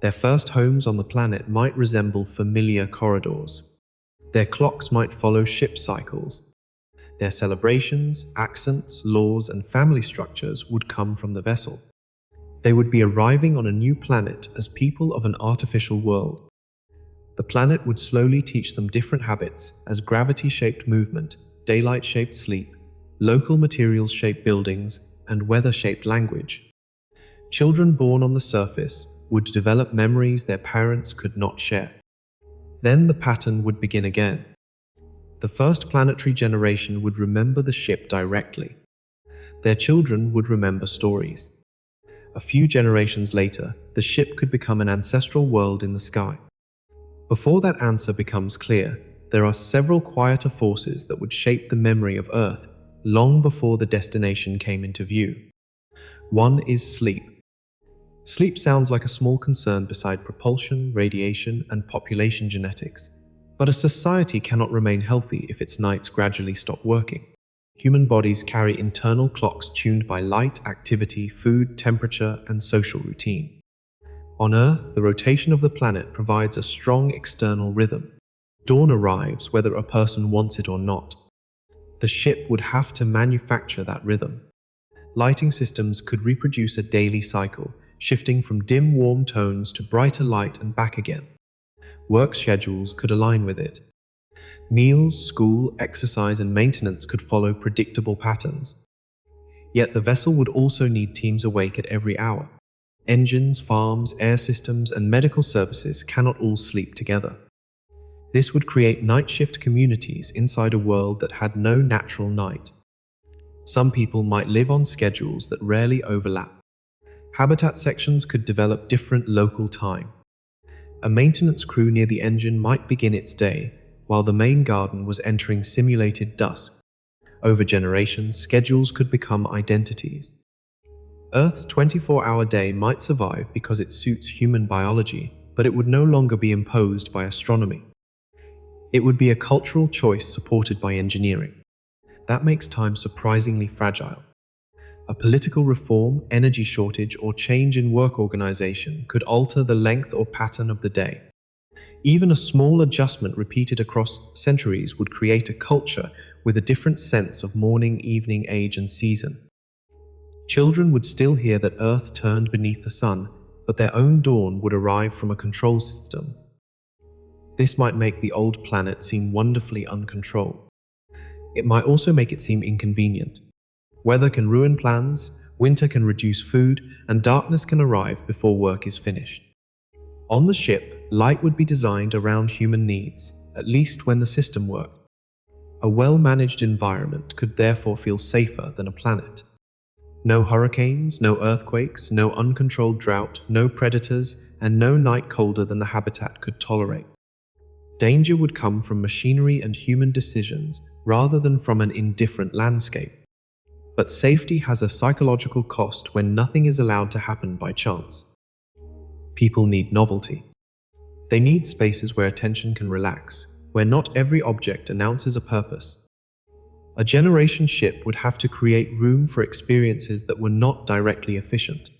Their first homes on the planet might resemble familiar corridors. Their clocks might follow ship cycles. Their celebrations, accents, laws, and family structures would come from the vessel. They would be arriving on a new planet as people of an artificial world. The planet would slowly teach them different habits as gravity-shaped movement, daylight-shaped sleep, local materials-shaped buildings, and weather-shaped language. Children born on the surface would develop memories their parents could not share. Then the pattern would begin again. The first planetary generation would remember the ship directly. Their children would remember stories. A few generations later, the ship could become an ancestral world in the sky. Before that answer becomes clear, there are several quieter forces that would shape the memory of Earth long before the destination came into view. One is sleep. Sleep sounds like a small concern beside propulsion, radiation, and population genetics. But a society cannot remain healthy if its nights gradually stop working. Human bodies carry internal clocks tuned by light, activity, food, temperature, and social routine. On Earth, the rotation of the planet provides a strong external rhythm. Dawn arrives whether a person wants it or not. The ship would have to manufacture that rhythm. Lighting systems could reproduce a daily cycle, shifting from dim, warm tones to brighter light and back again. Work schedules could align with it. Meals, school, exercise, and maintenance could follow predictable patterns. Yet the vessel would also need teams awake at every hour. Engines, farms, air systems, and medical services cannot all sleep together. This would create night shift communities inside a world that had no natural night. Some people might live on schedules that rarely overlap. Habitat sections could develop different local time. A maintenance crew near the engine might begin its day, while the main garden was entering simulated dusk. Over generations, schedules could become identities. Earth's 24-hour day might survive because it suits human biology, but it would no longer be imposed by astronomy. It would be a cultural choice supported by engineering. That makes time surprisingly fragile. A political reform, energy shortage, or change in work organization could alter the length or pattern of the day. Even a small adjustment repeated across centuries would create a culture with a different sense of morning, evening, age, and season. Children would still hear that Earth turned beneath the sun, but their own dawn would arrive from a control system. This might make the old planet seem wonderfully uncontrolled. It might also make it seem inconvenient. Weather can ruin plans, winter can reduce food, and darkness can arrive before work is finished. On the ship, light would be designed around human needs, at least when the system worked. A well-managed environment could therefore feel safer than a planet. No hurricanes, no earthquakes, no uncontrolled drought, no predators, and no night colder than the habitat could tolerate. Danger would come from machinery and human decisions rather than from an indifferent landscape. But safety has a psychological cost when nothing is allowed to happen by chance. People need novelty. They need spaces where attention can relax, where not every object announces a purpose. A generation ship would have to create room for experiences that were not directly efficient.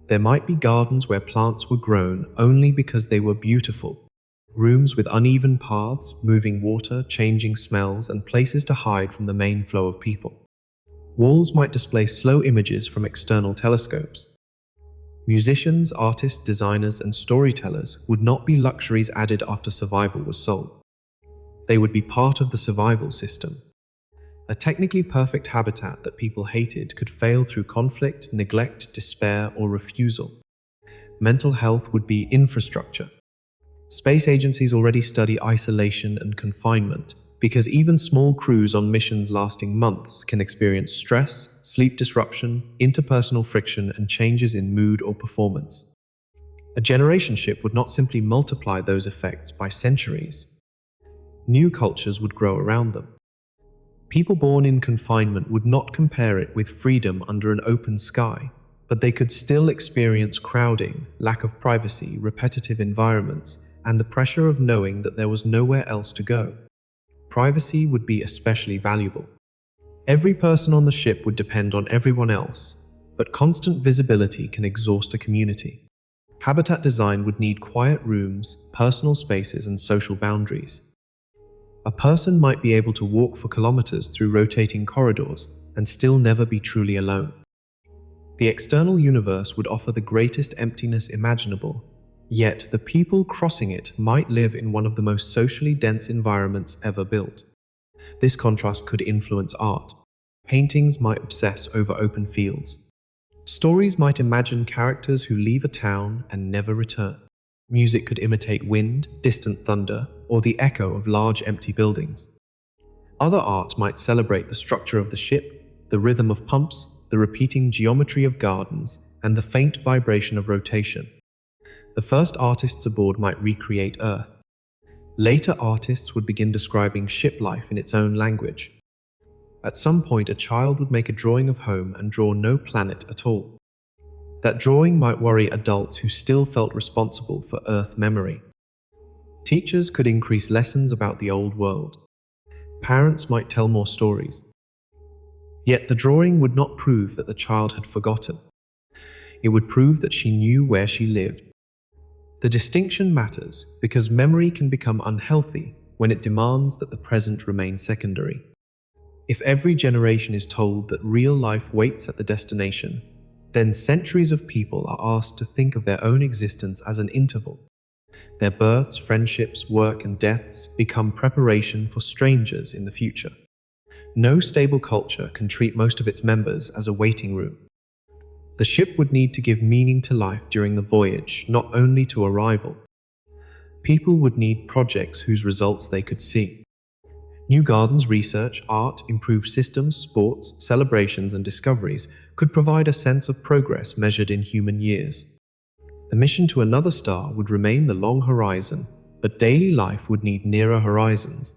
There might be gardens where plants were grown only because they were beautiful, rooms with uneven paths, moving water, changing smells, and places to hide from the main flow of people. Walls might display slow images from external telescopes. Musicians, artists, designers, and storytellers would not be luxuries added after survival was sold. They would be part of the survival system. A technically perfect habitat that people hated could fail through conflict, neglect, despair, or refusal. Mental health would be infrastructure. Space agencies already study isolation and confinement, because even small crews on missions lasting months can experience stress, sleep disruption, interpersonal friction, and changes in mood or performance. A generation ship would not simply multiply those effects by centuries. New cultures would grow around them. People born in confinement would not compare it with freedom under an open sky, but they could still experience crowding, lack of privacy, repetitive environments, and the pressure of knowing that there was nowhere else to go. Privacy would be especially valuable. Every person on the ship would depend on everyone else, but constant visibility can exhaust a community. Habitat design would need quiet rooms, personal spaces, and social boundaries. A person might be able to walk for kilometers through rotating corridors and still never be truly alone. The external universe would offer the greatest emptiness imaginable, yet the people crossing it might live in one of the most socially dense environments ever built. This contrast could influence art. Paintings might obsess over open fields. Stories might imagine characters who leave a town and never return. Music could imitate wind, distant thunder, or the echo of large empty buildings. Other art might celebrate the structure of the ship, the rhythm of pumps, the repeating geometry of gardens, and the faint vibration of rotation. The first artists aboard might recreate Earth. Later artists would begin describing ship life in its own language. At some point, a child would make a drawing of home and draw no planet at all. That drawing might worry adults who still felt responsible for Earth memory. Teachers could increase lessons about the old world. Parents might tell more stories. Yet the drawing would not prove that the child had forgotten. It would prove that she knew where she lived. The distinction matters because memory can become unhealthy when it demands that the present remain secondary. If every generation is told that real life waits at the destination, then centuries of people are asked to think of their own existence as an interval. Their births, friendships, work, and deaths become preparation for strangers in the future. No stable culture can treat most of its members as a waiting room. The ship would need to give meaning to life during the voyage, not only to arrival. People would need projects whose results they could see. New gardens, research, art, improved systems, sports, celebrations, and discoveries could provide a sense of progress measured in human years. The mission to another star would remain the long horizon, but daily life would need nearer horizons.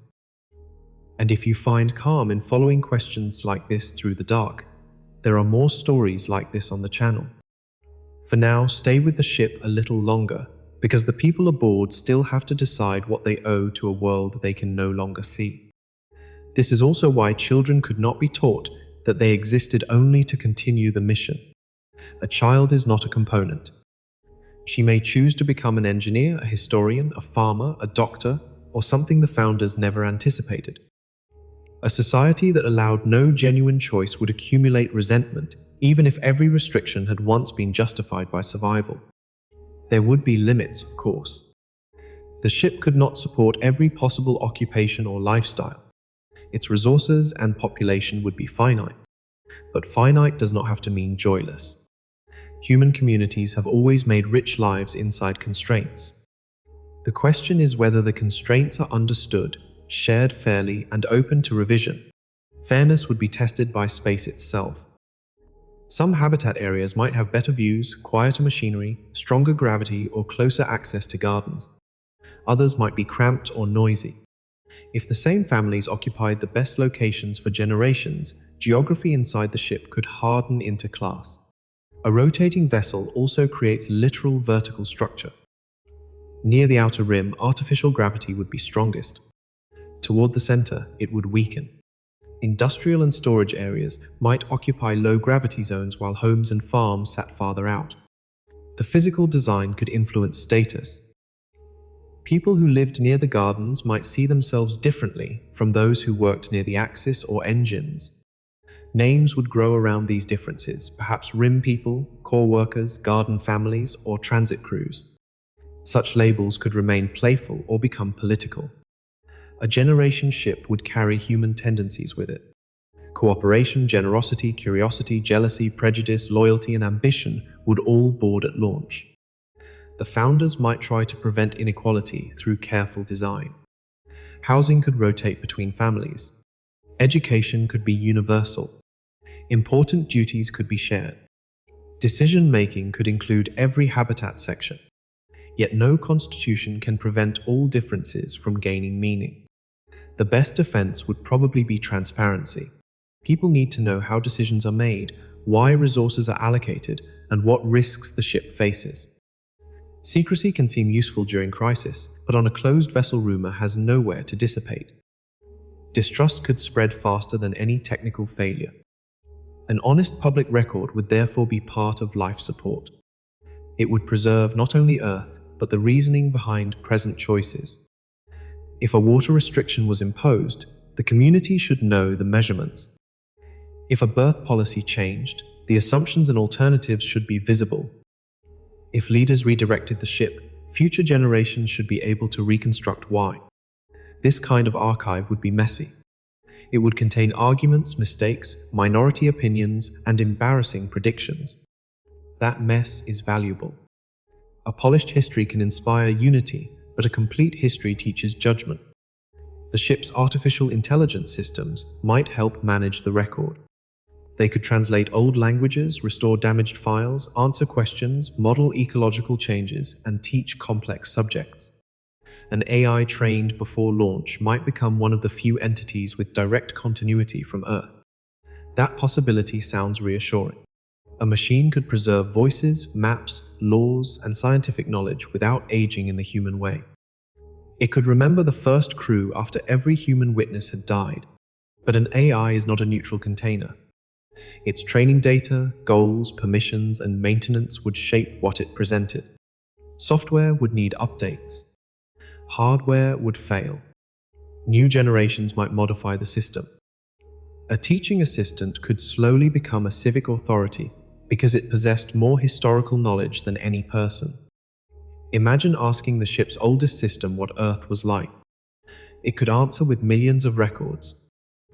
And if you find calm in following questions like this through the dark, there are more stories like this on the channel. For now, stay with the ship a little longer, because the people aboard still have to decide what they owe to a world they can no longer see. This is also why children could not be taught that they existed only to continue the mission. A child is not a component. She may choose to become an engineer, a historian, a farmer, a doctor, or something the founders never anticipated. A society that allowed no genuine choice would accumulate resentment, even if every restriction had once been justified by survival. There would be limits, of course. The ship could not support every possible occupation or lifestyle. Its resources and population would be finite. But finite does not have to mean joyless. Human communities have always made rich lives inside constraints. The question is whether the constraints are understood, shared fairly, and open to revision. Fairness would be tested by space itself. Some habitat areas might have better views, quieter machinery, stronger gravity, or closer access to gardens. Others might be cramped or noisy. If the same families occupied the best locations for generations, geography inside the ship could harden into class. A rotating vessel also creates literal vertical structure. Near the outer rim, artificial gravity would be strongest. Toward the center, it would weaken. Industrial and storage areas might occupy low gravity zones while homes and farms sat farther out. The physical design could influence status. People who lived near the gardens might see themselves differently from those who worked near the axis or engines. Names would grow around these differences, perhaps rim people, core workers, garden families, or transit crews. Such labels could remain playful or become political. A generation ship would carry human tendencies with it. Cooperation, generosity, curiosity, jealousy, prejudice, loyalty, and ambition would all board at launch. The founders might try to prevent inequality through careful design. Housing could rotate between families. Education could be universal. Important duties could be shared. Decision-making could include every habitat section. Yet no constitution can prevent all differences from gaining meaning. The best defense would probably be transparency. People need to know how decisions are made, why resources are allocated, and what risks the ship faces. Secrecy can seem useful during crisis, but on a closed vessel, rumor has nowhere to dissipate. Distrust could spread faster than any technical failure. An honest public record would therefore be part of life support. It would preserve not only Earth, but the reasoning behind present choices. If a water restriction was imposed, the community should know the measurements. If a birth policy changed, the assumptions and alternatives should be visible. If leaders redirected the ship, future generations should be able to reconstruct why. This kind of archive would be messy. It would contain arguments, mistakes, minority opinions, and embarrassing predictions. That mess is valuable. A polished history can inspire unity, but a complete history teaches judgment. The ship's artificial intelligence systems might help manage the record. They could translate old languages, restore damaged files, answer questions, model ecological changes, and teach complex subjects. An AI trained before launch might become one of the few entities with direct continuity from Earth. That possibility sounds reassuring. A machine could preserve voices, maps, laws, and scientific knowledge without aging in the human way. It could remember the first crew after every human witness had died. But an AI is not a neutral container. Its training data, goals, permissions, and maintenance would shape what it presented. Software would need updates. Hardware would fail. New generations might modify the system. A teaching assistant could slowly become a civic authority because it possessed more historical knowledge than any person. Imagine asking the ship's oldest system what Earth was like. It could answer with millions of records,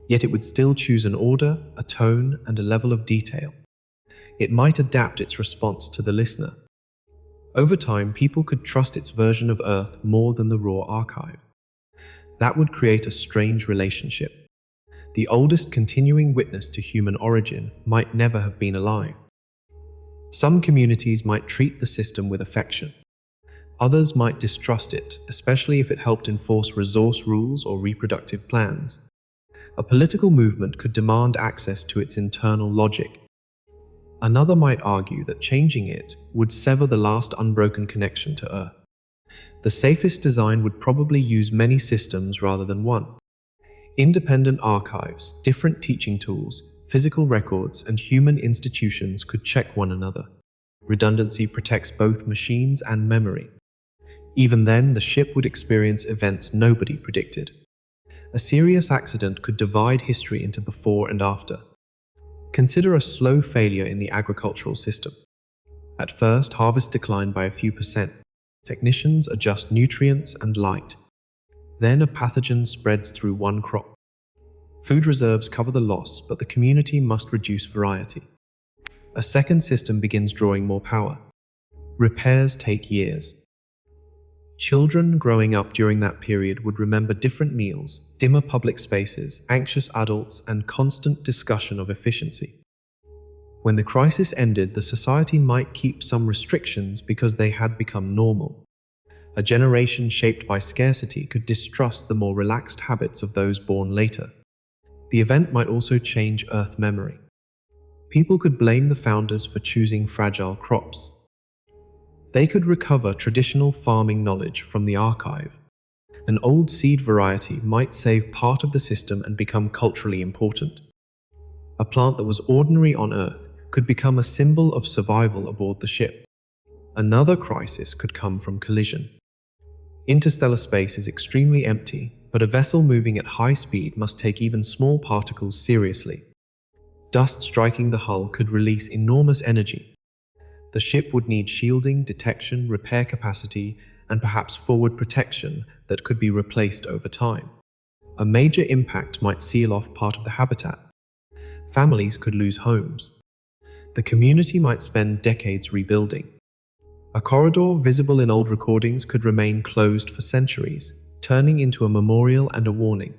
yet it would still choose an order, a tone, and a level of detail. It might adapt its response to the listener. Over time, people could trust its version of Earth more than the raw archive. That would create a strange relationship. The oldest continuing witness to human origin might never have been alive. Some communities might treat the system with affection. Others might distrust it, especially if it helped enforce resource rules or reproductive plans. A political movement could demand access to its internal logic. Another might argue that changing it would sever the last unbroken connection to Earth. The safest design would probably use many systems rather than one. Independent archives, different teaching tools, physical records, and human institutions could check one another. Redundancy protects both machines and memory. Even then, the ship would experience events nobody predicted. A serious accident could divide history into before and after. Consider a slow failure in the agricultural system. At first, harvest declined by a few percent. Technicians adjust nutrients and light. Then a pathogen spreads through one crop. Food reserves cover the loss, but the community must reduce variety. A second system begins drawing more power. Repairs take years. Children growing up during that period would remember different meals, dimmer public spaces, anxious adults, and constant discussion of efficiency. When the crisis ended, the society might keep some restrictions because they had become normal. A generation shaped by scarcity could distrust the more relaxed habits of those born later. The event might also change Earth memory. People could blame the founders for choosing fragile crops. They could recover traditional farming knowledge from the archive. An old seed variety might save part of the system and become culturally important. A plant that was ordinary on Earth could become a symbol of survival aboard the ship. Another crisis could come from collision. Interstellar space is extremely empty, but a vessel moving at high speed must take even small particles seriously. Dust striking the hull could release enormous energy. The ship would need shielding, detection, repair capacity, and perhaps forward protection that could be replaced over time. A major impact might seal off part of the habitat. Families could lose homes. The community might spend decades rebuilding. A corridor visible in old recordings could remain closed for centuries, turning into a memorial and a warning.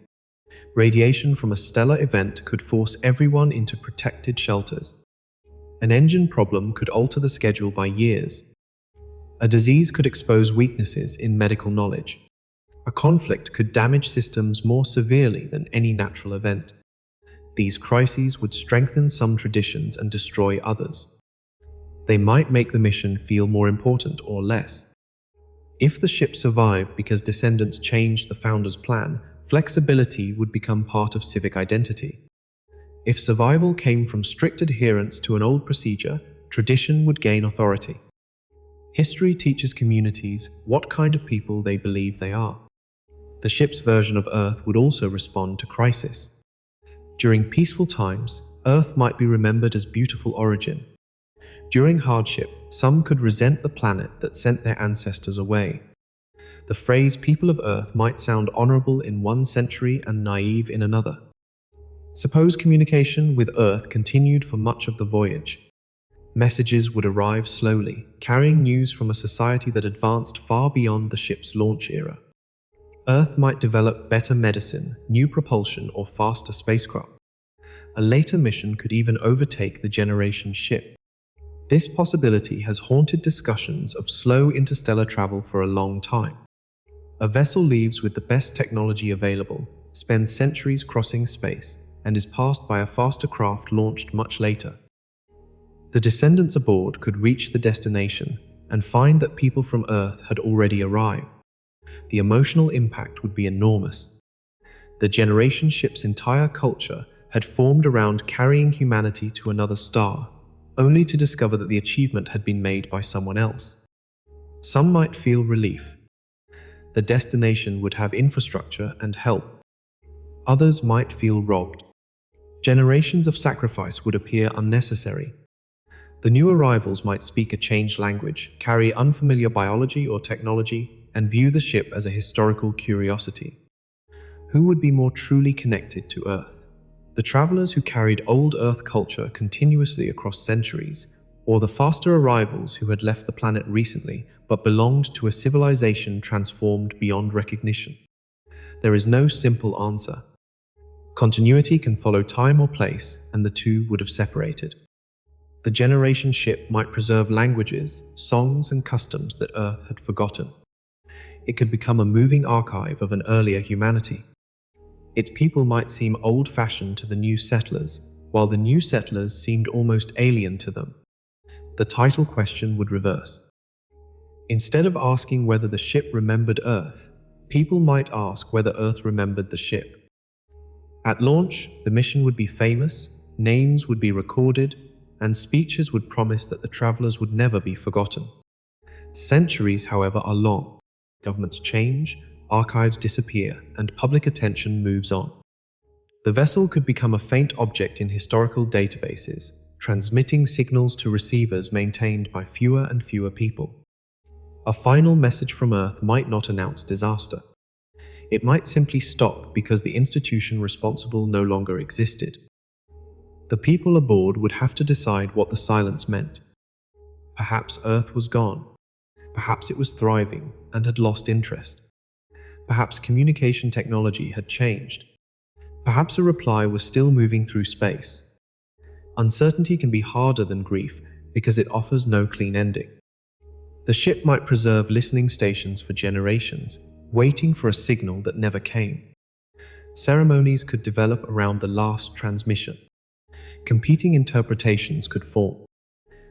Radiation from a stellar event could force everyone into protected shelters. An engine problem could alter the schedule by years. A disease could expose weaknesses in medical knowledge. A conflict could damage systems more severely than any natural event. These crises would strengthen some traditions and destroy others. They might make the mission feel more important or less. If the ship survived because descendants changed the founder's plan, flexibility would become part of civic identity. If survival came from strict adherence to an old procedure, tradition would gain authority. History teaches communities what kind of people they believe they are. The ship's version of Earth would also respond to crisis. During peaceful times, Earth might be remembered as beautiful origin. During hardship, some could resent the planet that sent their ancestors away. The phrase "people of Earth" might sound honorable in one century and naive in another. Suppose communication with Earth continued for much of the voyage. Messages would arrive slowly, carrying news from a society that advanced far beyond the ship's launch era. Earth might develop better medicine, new propulsion, or faster spacecraft. A later mission could even overtake the generation ship. This possibility has haunted discussions of slow interstellar travel for a long time. A vessel leaves with the best technology available, spends centuries crossing space, and is passed by a faster craft launched much later. The descendants aboard could reach the destination and find that people from Earth had already arrived. The emotional impact would be enormous. The generation ship's entire culture had formed around carrying humanity to another star, only to discover that the achievement had been made by someone else. Some might feel relief. The destination would have infrastructure and help. Others might feel robbed. Generations of sacrifice would appear unnecessary. The new arrivals might speak a changed language, carry unfamiliar biology or technology, and view the ship as a historical curiosity. Who would be more truly connected to Earth? The travelers who carried old Earth culture continuously across centuries, or the faster arrivals who had left the planet recently but belonged to a civilization transformed beyond recognition? There is no simple answer. Continuity can follow time or place, and the two would have separated. The generation ship might preserve languages, songs, and customs that Earth had forgotten. It could become a moving archive of an earlier humanity. Its people might seem old-fashioned to the new settlers, while the new settlers seemed almost alien to them. The title question would reverse. Instead of asking whether the ship remembered Earth, people might ask whether Earth remembered the ship. At launch, the mission would be famous, names would be recorded, and speeches would promise that the travelers would never be forgotten. Centuries, however, are long. Governments change, archives disappear, and public attention moves on. The vessel could become a faint object in historical databases, transmitting signals to receivers maintained by fewer and fewer people. A final message from Earth might not announce disaster. It might simply stop because the institution responsible no longer existed. The people aboard would have to decide what the silence meant. Perhaps Earth was gone. Perhaps it was thriving and had lost interest. Perhaps communication technology had changed. Perhaps a reply was still moving through space. Uncertainty can be harder than grief because it offers no clean ending. The ship might preserve listening stations for generations, waiting for a signal that never came. Ceremonies could develop around the last transmission. Competing interpretations could form.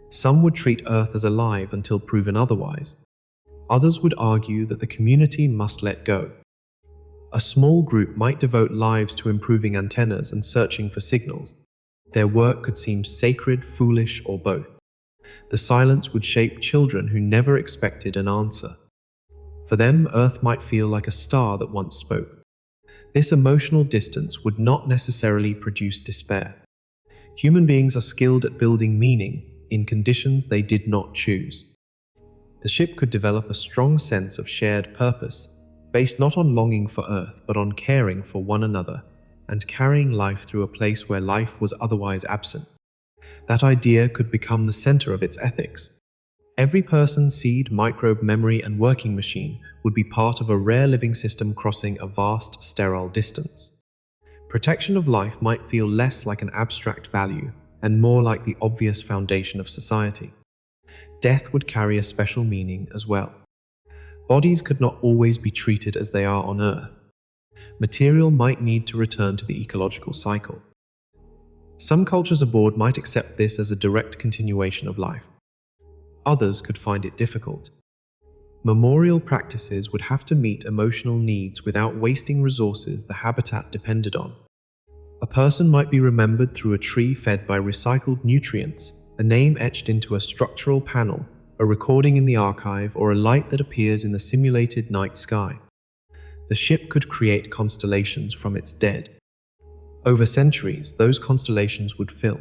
Some would treat Earth as alive until proven otherwise. Others would argue that the community must let go. A small group might devote lives to improving antennas and searching for signals. Their work could seem sacred, foolish, or both. The silence would shape children who never expected an answer. For them, Earth might feel like a star that once spoke. This emotional distance would not necessarily produce despair. Human beings are skilled at building meaning in conditions they did not choose. The ship could develop a strong sense of shared purpose, based not on longing for Earth, but on caring for one another and carrying life through a place where life was otherwise absent. That idea could become the center of its ethics. Every person, seed, microbe, memory, and working machine would be part of a rare living system crossing a vast, sterile distance. Protection of life might feel less like an abstract value and more like the obvious foundation of society. Death would carry a special meaning as well. Bodies could not always be treated as they are on Earth. Material might need to return to the ecological cycle. Some cultures aboard might accept this as a direct continuation of life. Others could find it difficult. Memorial practices would have to meet emotional needs without wasting resources the habitat depended on. A person might be remembered through a tree fed by recycled nutrients, a name etched into a structural panel, a recording in the archive, or a light that appears in the simulated night sky. The ship could create constellations from its dead. Over centuries, those constellations would fill.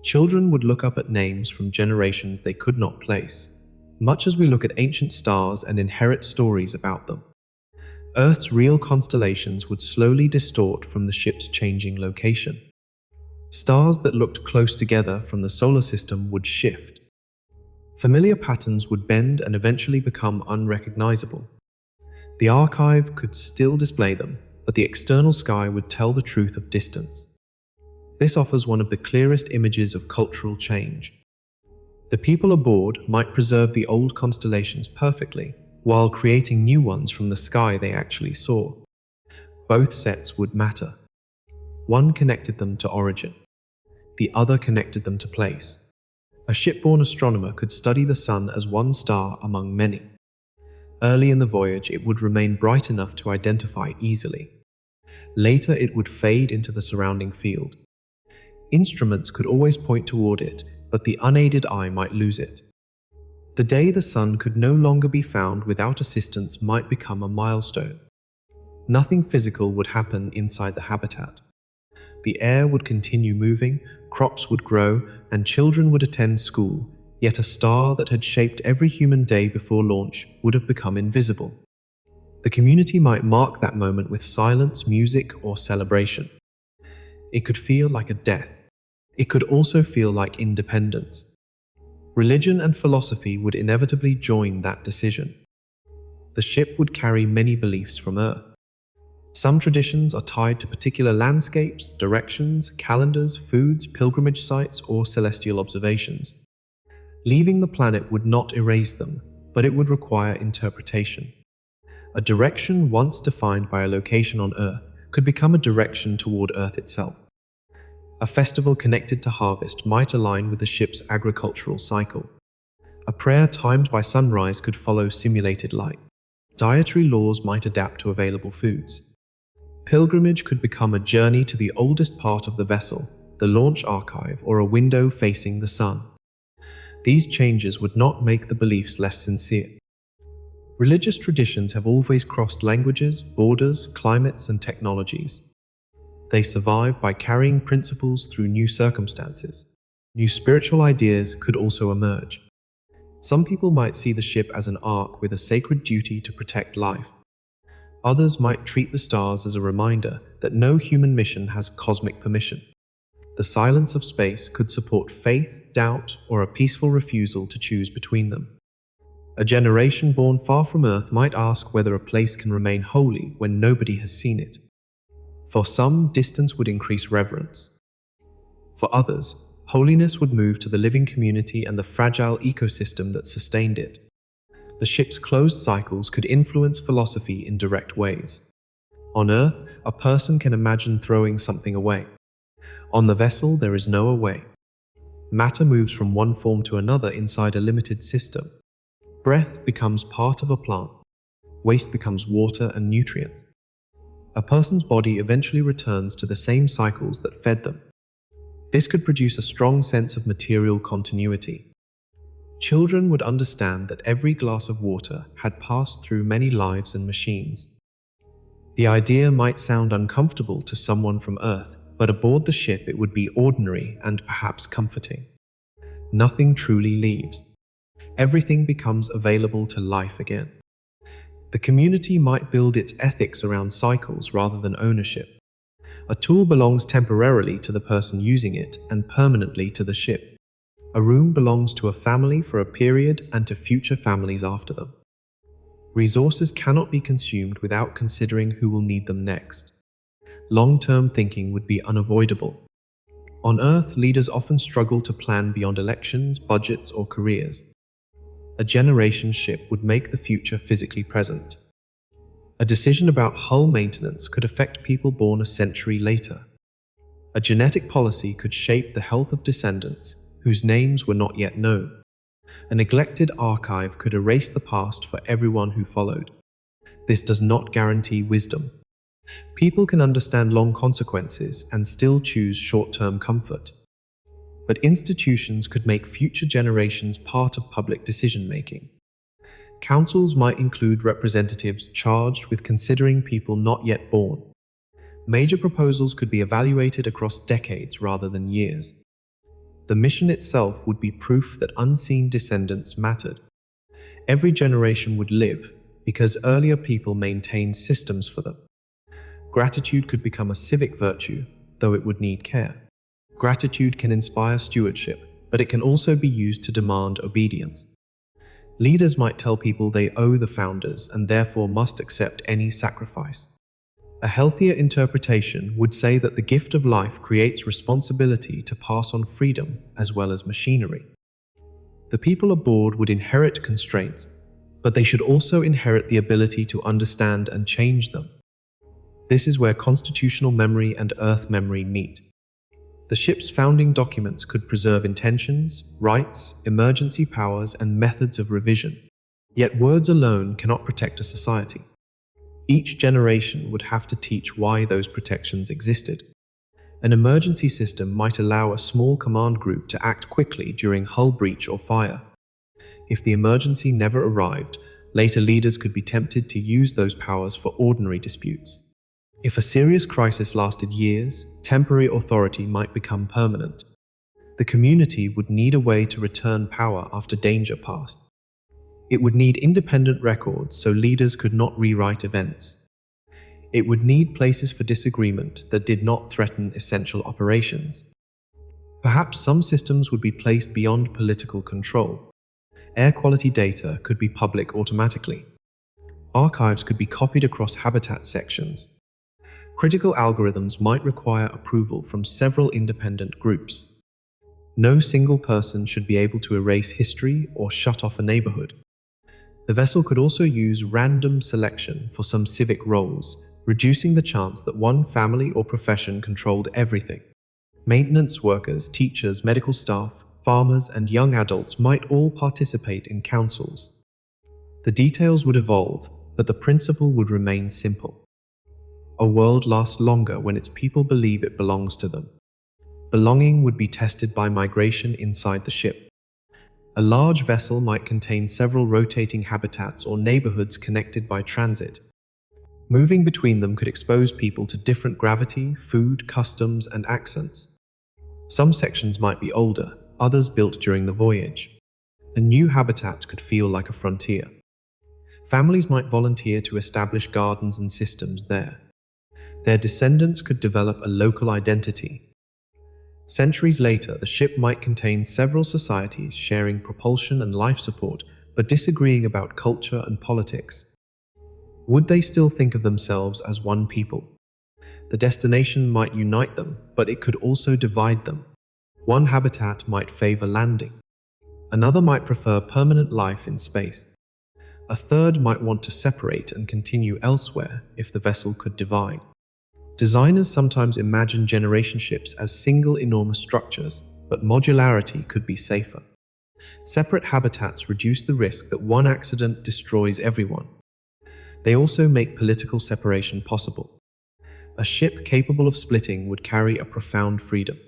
Children would look up at names from generations they could not place, much as we look at ancient stars and inherit stories about them. Earth's real constellations would slowly distort from the ship's changing location. Stars that looked close together from the solar system would shift. Familiar patterns would bend and eventually become unrecognizable. The archive could still display them, but the external sky would tell the truth of distance. This offers one of the clearest images of cultural change. The people aboard might preserve the old constellations perfectly, while creating new ones from the sky they actually saw. Both sets would matter. One connected them to origin. The other connected them to place. A shipborne astronomer could study the sun as one star among many. Early in the voyage, it would remain bright enough to identify easily. Later, it would fade into the surrounding field. Instruments could always point toward it, but the unaided eye might lose it. The day the sun could no longer be found without assistance might become a milestone. Nothing physical would happen inside the habitat. The air would continue moving, crops would grow, and children would attend school, yet a star that had shaped every human day before launch would have become invisible. The community might mark that moment with silence, music, or celebration. It could feel like a death. It could also feel like independence. Religion and philosophy would inevitably join that decision. The ship would carry many beliefs from Earth. Some traditions are tied to particular landscapes, directions, calendars, foods, pilgrimage sites, or celestial observations. Leaving the planet would not erase them, but it would require interpretation. A direction once defined by a location on Earth could become a direction toward Earth itself. A festival connected to harvest might align with the ship's agricultural cycle. A prayer timed by sunrise could follow simulated light. Dietary laws might adapt to available foods. Pilgrimage could become a journey to the oldest part of the vessel, the launch archive, or a window facing the sun. These changes would not make the beliefs less sincere. Religious traditions have always crossed languages, borders, climates, and technologies. They survive by carrying principles through new circumstances. New spiritual ideas could also emerge. Some people might see the ship as an ark with a sacred duty to protect life. Others might treat the stars as a reminder that no human mission has cosmic permission. The silence of space could support faith, doubt, or a peaceful refusal to choose between them. A generation born far from Earth might ask whether a place can remain holy when nobody has seen it. For some, distance would increase reverence. For others, holiness would move to the living community and the fragile ecosystem that sustained it. The ship's closed cycles could influence philosophy in direct ways. On Earth, a person can imagine throwing something away. On the vessel, there is no away. Matter moves from one form to another inside a limited system. Breath becomes part of a plant. Waste becomes water and nutrients. A person's body eventually returns to the same cycles that fed them. This could produce a strong sense of material continuity. Children would understand that every glass of water had passed through many lives and machines. The idea might sound uncomfortable to someone from Earth, but aboard the ship it would be ordinary and perhaps comforting. Nothing truly leaves. Everything becomes available to life again. The community might build its ethics around cycles rather than ownership. A tool belongs temporarily to the person using it and permanently to the ship. A room belongs to a family for a period and to future families after them. Resources cannot be consumed without considering who will need them next. Long-term thinking would be unavoidable. On Earth, leaders often struggle to plan beyond elections, budgets, or careers. A generation ship would make the future physically present. A decision about hull maintenance could affect people born a century later. A genetic policy could shape the health of descendants whose names were not yet known. A neglected archive could erase the past for everyone who followed. This does not guarantee wisdom. People can understand long consequences and still choose short-term comfort. But institutions could make future generations part of public decision-making. Councils might include representatives charged with considering people not yet born. Major proposals could be evaluated across decades rather than years. The mission itself would be proof that unseen descendants mattered. Every generation would live because earlier people maintained systems for them. Gratitude could become a civic virtue, though it would need care. Gratitude can inspire stewardship, but it can also be used to demand obedience. Leaders might tell people they owe the founders and therefore must accept any sacrifice. A healthier interpretation would say that the gift of life creates responsibility to pass on freedom as well as machinery. The people aboard would inherit constraints, but they should also inherit the ability to understand and change them. This is where constitutional memory and Earth memory meet. The ship's founding documents could preserve intentions, rights, emergency powers, and methods of revision. Yet words alone cannot protect a society. Each generation would have to teach why those protections existed. An emergency system might allow a small command group to act quickly during hull breach or fire. If the emergency never arrived, later leaders could be tempted to use those powers for ordinary disputes. If a serious crisis lasted years, temporary authority might become permanent. The community would need a way to return power after danger passed. It would need independent records so leaders could not rewrite events. It would need places for disagreement that did not threaten essential operations. Perhaps some systems would be placed beyond political control. Air quality data could be public automatically. Archives could be copied across habitat sections. Critical algorithms might require approval from several independent groups. No single person should be able to erase history or shut off a neighborhood. The vessel could also use random selection for some civic roles, reducing the chance that one family or profession controlled everything. Maintenance workers, teachers, medical staff, farmers, and young adults might all participate in councils. The details would evolve, but the principle would remain simple. A world lasts longer when its people believe it belongs to them. Belonging would be tested by migration inside the ship. A large vessel might contain several rotating habitats or neighborhoods connected by transit. Moving between them could expose people to different gravity, food, customs, and accents. Some sections might be older, others built during the voyage. A new habitat could feel like a frontier. Families might volunteer to establish gardens and systems there. Their descendants could develop a local identity. Centuries later, the ship might contain several societies sharing propulsion and life support, but disagreeing about culture and politics. Would they still think of themselves as one people? The destination might unite them, but it could also divide them. One habitat might favor landing. Another might prefer permanent life in space. A third might want to separate and continue elsewhere if the vessel could divide. Designers sometimes imagine generation ships as single enormous structures, but modularity could be safer. Separate habitats reduce the risk that one accident destroys everyone. They also make political separation possible. A ship capable of splitting would carry a profound freedom.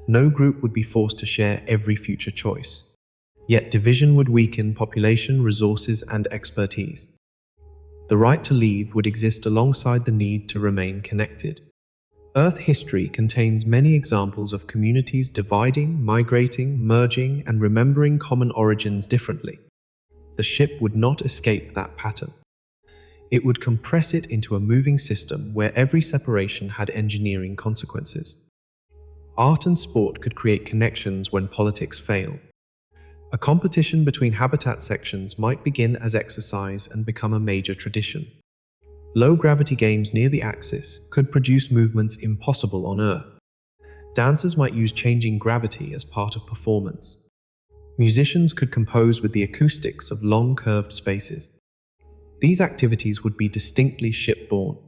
No group would be forced to share every future choice. Yet division would weaken population, resources, and expertise. The right to leave would exist alongside the need to remain connected. Earth history contains many examples of communities dividing, migrating, merging, and remembering common origins differently. The ship would not escape that pattern. It would compress it into a moving system where every separation had engineering consequences. Art and sport could create connections when politics fail. A competition between habitat sections might begin as exercise and become a major tradition. Low-gravity games near the axis could produce movements impossible on Earth. Dancers might use changing gravity as part of performance. Musicians could compose with the acoustics of long curved spaces. These activities would be distinctly shipborne.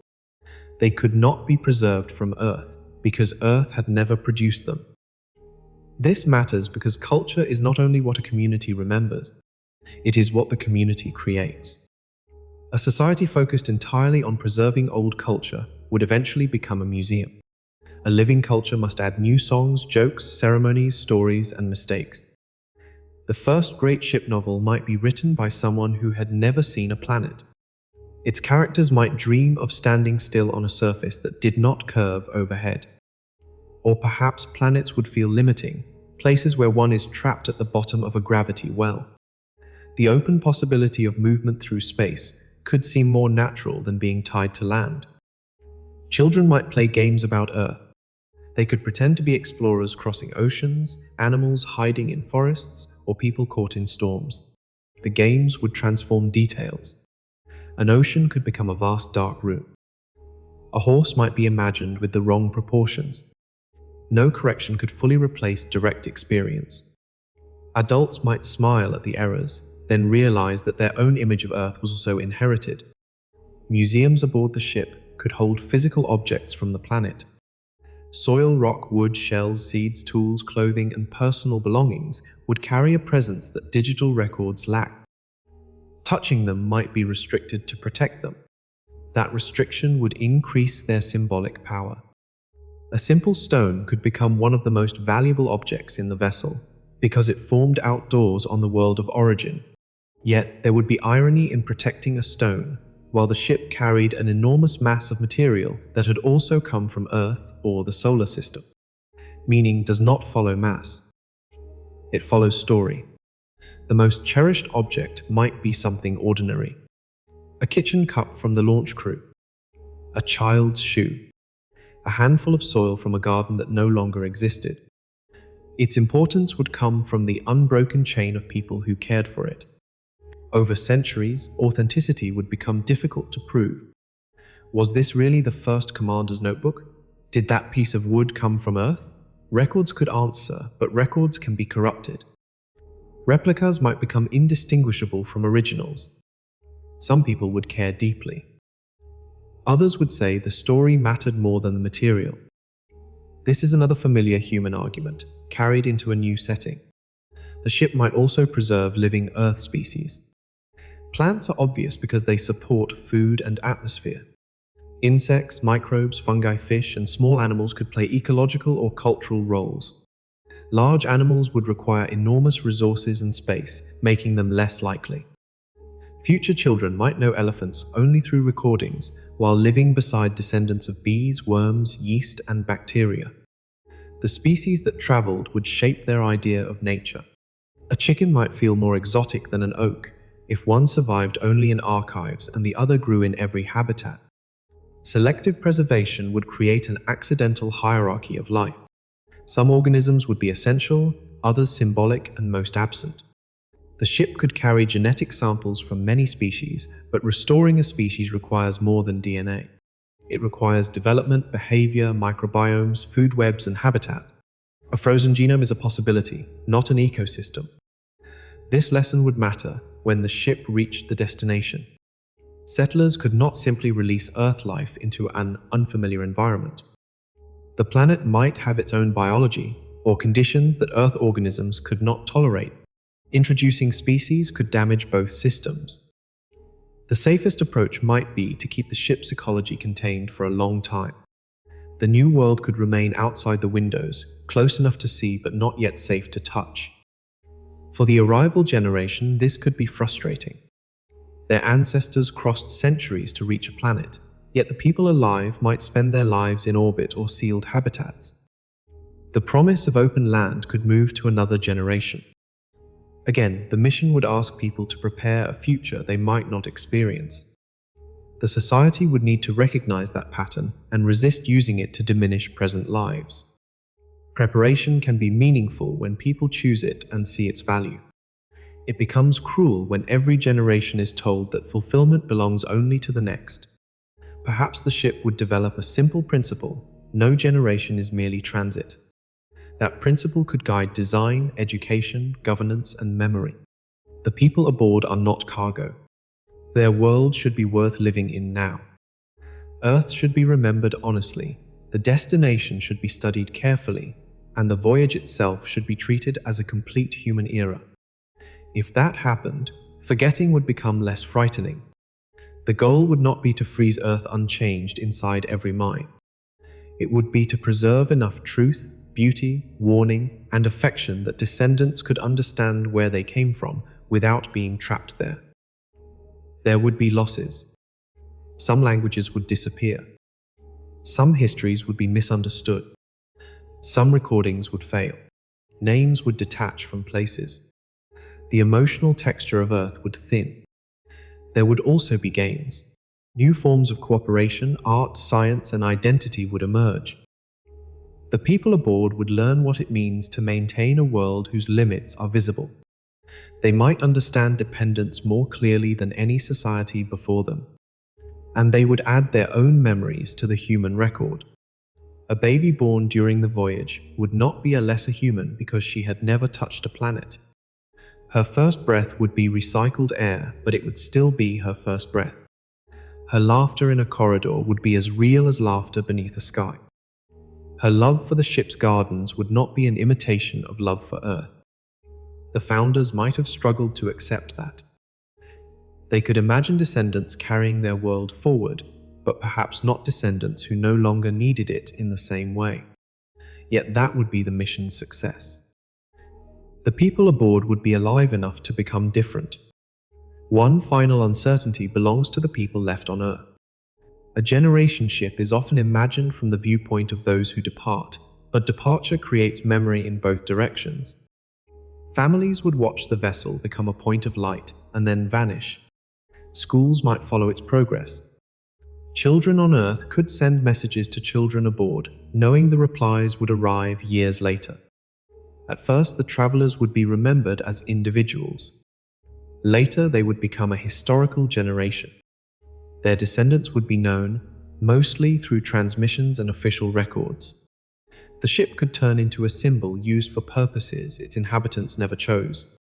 They could not be preserved from Earth because Earth had never produced them. This matters because culture is not only what a community remembers, it is what the community creates. A society focused entirely on preserving old culture would eventually become a museum. A living culture must add new songs, jokes, ceremonies, stories, and mistakes. The first great ship novel might be written by someone who had never seen a planet. Its characters might dream of standing still on a surface that did not curve overhead. Or perhaps planets would feel limiting, places where one is trapped at the bottom of a gravity well. The open possibility of movement through space could seem more natural than being tied to land. Children might play games about Earth. They could pretend to be explorers crossing oceans, animals hiding in forests, or people caught in storms. The games would transform details. An ocean could become a vast dark room. A horse might be imagined with the wrong proportions. No correction could fully replace direct experience. Adults might smile at the errors, then realize that their own image of Earth was also inherited. Museums aboard the ship could hold physical objects from the planet. Soil, rock, wood, shells, seeds, tools, clothing, and personal belongings would carry a presence that digital records lack. Touching them might be restricted to protect them. That restriction would increase their symbolic power. A simple stone could become one of the most valuable objects in the vessel, because it formed outdoors on the world of origin. Yet there would be irony in protecting a stone, while the ship carried an enormous mass of material that had also come from Earth or the solar system. Meaning does not follow mass. It follows story. The most cherished object might be something ordinary. A kitchen cup from the launch crew. A child's shoe. A handful of soil from a garden that no longer existed. Its importance would come from the unbroken chain of people who cared for it. Over centuries, authenticity would become difficult to prove. Was this really the first commander's notebook? Did that piece of wood come from Earth? Records could answer, but records can be corrupted. Replicas might become indistinguishable from originals. Some people would care deeply. Others would say the story mattered more than the material. This is another familiar human argument, carried into a new setting. The ship might also preserve living Earth species. Plants are obvious because they support food and atmosphere. Insects, microbes, fungi, fish, and small animals could play ecological or cultural roles. Large animals would require enormous resources and space, making them less likely. Future children might know elephants only through recordings, while living beside descendants of bees, worms, yeast, and bacteria. The species that traveled would shape their idea of nature. A chicken might feel more exotic than an oak if one survived only in archives and the other grew in every habitat. Selective preservation would create an accidental hierarchy of life. Some organisms would be essential, others symbolic, and most absent. The ship could carry genetic samples from many species, but restoring a species requires more than DNA. It requires development, behavior, microbiomes, food webs, and habitat. A frozen genome is a possibility, not an ecosystem. This lesson would matter when the ship reached the destination. Settlers could not simply release Earth life into an unfamiliar environment. The planet might have its own biology, or conditions that Earth organisms could not tolerate. Introducing species could damage both systems. The safest approach might be to keep the ship's ecology contained for a long time. The new world could remain outside the windows, close enough to see but not yet safe to touch. For the arrival generation, this could be frustrating. Their ancestors crossed centuries to reach a planet, yet the people alive might spend their lives in orbit or sealed habitats. The promise of open land could move to another generation. Again, the mission would ask people to prepare a future they might not experience. The society would need to recognize that pattern and resist using it to diminish present lives. Preparation can be meaningful when people choose it and see its value. It becomes cruel when every generation is told that fulfillment belongs only to the next. Perhaps the ship would develop a simple principle: no generation is merely transit. That principle could guide design, education, governance, and memory. The people aboard are not cargo. Their world should be worth living in now. Earth should be remembered honestly, the destination should be studied carefully, and the voyage itself should be treated as a complete human era. If that happened, forgetting would become less frightening. The goal would not be to freeze Earth unchanged inside every mine. It would be to preserve enough truth, beauty, warning, and affection that descendants could understand where they came from without being trapped there. There would be losses. Some languages would disappear. Some histories would be misunderstood. Some recordings would fail. Names would detach from places. The emotional texture of Earth would thin. There would also be gains. New forms of cooperation, art, science, and identity would emerge. The people aboard would learn what it means to maintain a world whose limits are visible. They might understand dependence more clearly than any society before them. And they would add their own memories to the human record. A baby born during the voyage would not be a lesser human because she had never touched a planet. Her first breath would be recycled air, but it would still be her first breath. Her laughter in a corridor would be as real as laughter beneath a sky. Her love for the ship's gardens would not be an imitation of love for Earth. The founders might have struggled to accept that. They could imagine descendants carrying their world forward, but perhaps not descendants who no longer needed it in the same way. Yet that would be the mission's success. The people aboard would be alive enough to become different. One final uncertainty belongs to the people left on Earth. A generation ship is often imagined from the viewpoint of those who depart, but departure creates memory in both directions. Families would watch the vessel become a point of light and then vanish. Schools might follow its progress. Children on Earth could send messages to children aboard, knowing the replies would arrive years later. At first, the travelers would be remembered as individuals. Later, they would become a historical generation. Their descendants would be known, mostly through transmissions and official records. The ship could turn into a symbol used for purposes its inhabitants never chose.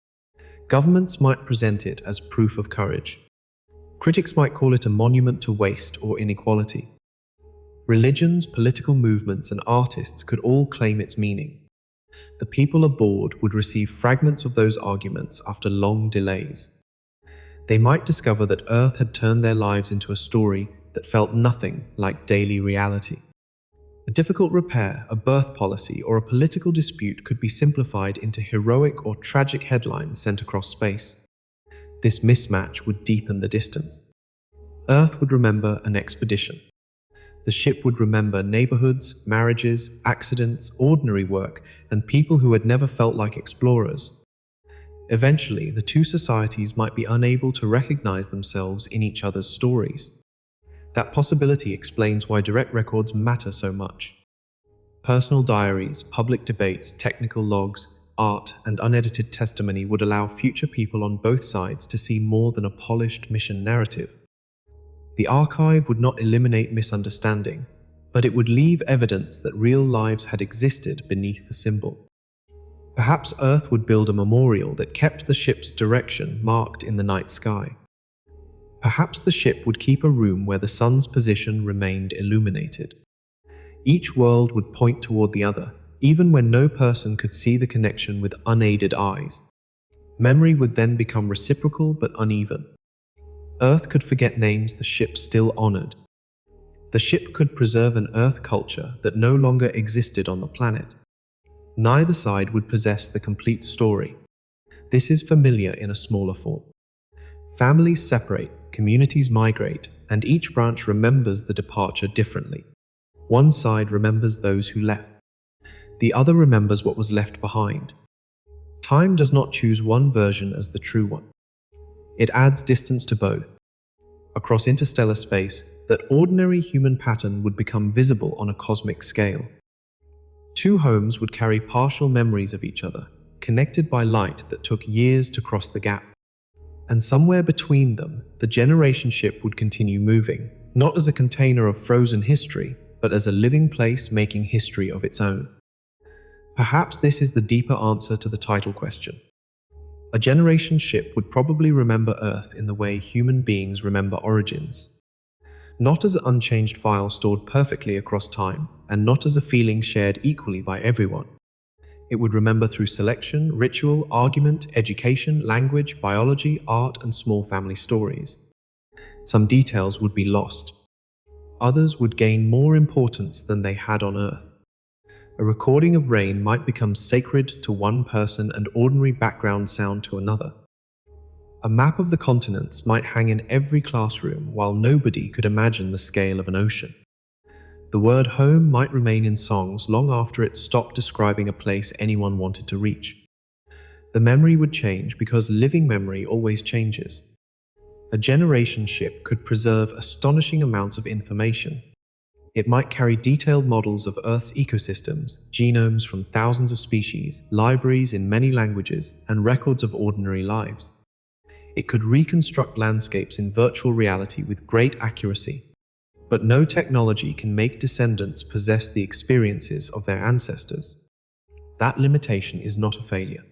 Governments might present it as proof of courage. Critics might call it a monument to waste or inequality. Religions, political movements, and artists could all claim its meaning. The people aboard would receive fragments of those arguments after long delays. They might discover that Earth had turned their lives into a story that felt nothing like daily reality. A difficult repair, a birth policy, or a political dispute could be simplified into heroic or tragic headlines sent across space. This mismatch would deepen the distance. Earth would remember an expedition. The ship would remember neighborhoods, marriages, accidents, ordinary work, and people who had never felt like explorers. Eventually, the two societies might be unable to recognize themselves in each other's stories. That possibility explains why direct records matter so much. Personal diaries, public debates, technical logs, art, and unedited testimony would allow future people on both sides to see more than a polished mission narrative. The archive would not eliminate misunderstanding, but it would leave evidence that real lives had existed beneath the symbol. Perhaps Earth would build a memorial that kept the ship's direction marked in the night sky. Perhaps the ship would keep a room where the sun's position remained illuminated. Each world would point toward the other, even when no person could see the connection with unaided eyes. Memory would then become reciprocal but uneven. Earth could forget names the ship still honored. The ship could preserve an Earth culture that no longer existed on the planet. Neither side would possess the complete story. This is familiar in a smaller form. Families separate, communities migrate, and each branch remembers the departure differently. One side remembers those who left. The other remembers what was left behind. Time does not choose one version as the true one. It adds distance to both. Across interstellar space, that ordinary human pattern would become visible on a cosmic scale. Two homes would carry partial memories of each other, connected by light that took years to cross the gap. And somewhere between them, the generation ship would continue moving, not as a container of frozen history, but as a living place making history of its own. Perhaps this is the deeper answer to the title question. A generation ship would probably remember Earth in the way human beings remember origins. Not as an unchanged file stored perfectly across time, and not as a feeling shared equally by everyone. It would remember through selection, ritual, argument, education, language, biology, art, and small family stories. Some details would be lost. Others would gain more importance than they had on Earth. A recording of rain might become sacred to one person and ordinary background sound to another. A map of the continents might hang in every classroom while nobody could imagine the scale of an ocean. The word home might remain in songs long after it stopped describing a place anyone wanted to reach. The memory would change because living memory always changes. A generation ship could preserve astonishing amounts of information. It might carry detailed models of Earth's ecosystems, genomes from thousands of species, libraries in many languages, and records of ordinary lives. It could reconstruct landscapes in virtual reality with great accuracy. But no technology can make descendants possess the experiences of their ancestors. That limitation is not a failure.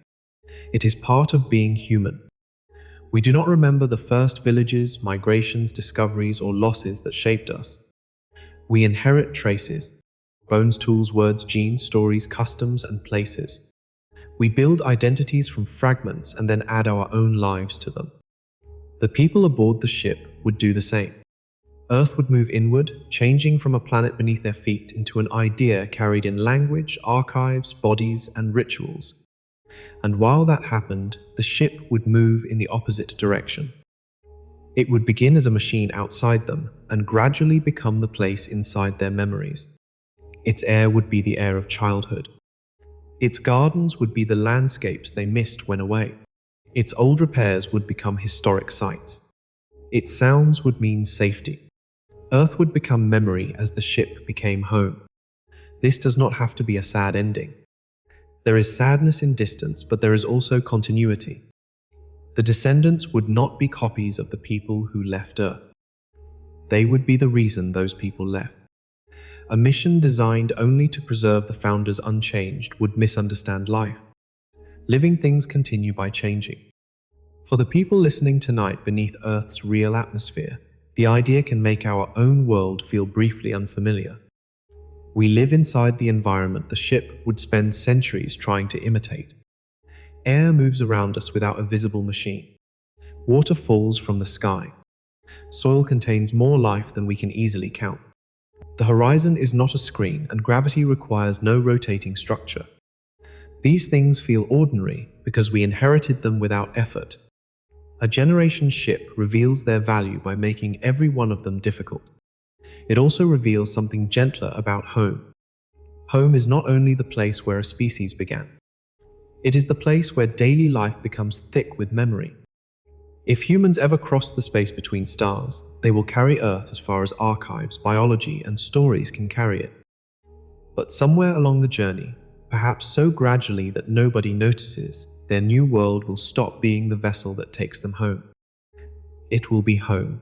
It is part of being human. We do not remember the first villages, migrations, discoveries, or losses that shaped us. We inherit traces: bones, tools, words, genes, stories, customs, and places. We build identities from fragments and then add our own lives to them. The people aboard the ship would do the same. Earth would move inward, changing from a planet beneath their feet into an idea carried in language, archives, bodies, and rituals. And while that happened, the ship would move in the opposite direction. It would begin as a machine outside them and gradually become the place inside their memories. Its air would be the air of childhood. Its gardens would be the landscapes they missed when away. Its old repairs would become historic sites. Its sounds would mean safety. Earth would become memory as the ship became home. This does not have to be a sad ending. There is sadness in distance, but there is also continuity. The descendants would not be copies of the people who left Earth. They would be the reason those people left. A mission designed only to preserve the founders unchanged would misunderstand life. Living things continue by changing. For the people listening tonight beneath Earth's real atmosphere, the idea can make our own world feel briefly unfamiliar. We live inside the environment the ship would spend centuries trying to imitate. Air moves around us without a visible machine. Water falls from the sky. Soil contains more life than we can easily count. The horizon is not a screen, and gravity requires no rotating structure. These things feel ordinary because we inherited them without effort. A generation ship reveals their value by making every one of them difficult. It also reveals something gentler about home. Home is not only the place where a species began. It is the place where daily life becomes thick with memory. If humans ever cross the space between stars, they will carry Earth as far as archives, biology, and stories can carry it. But somewhere along the journey, perhaps so gradually that nobody notices, their new world will stop being the vessel that takes them home. It will be home.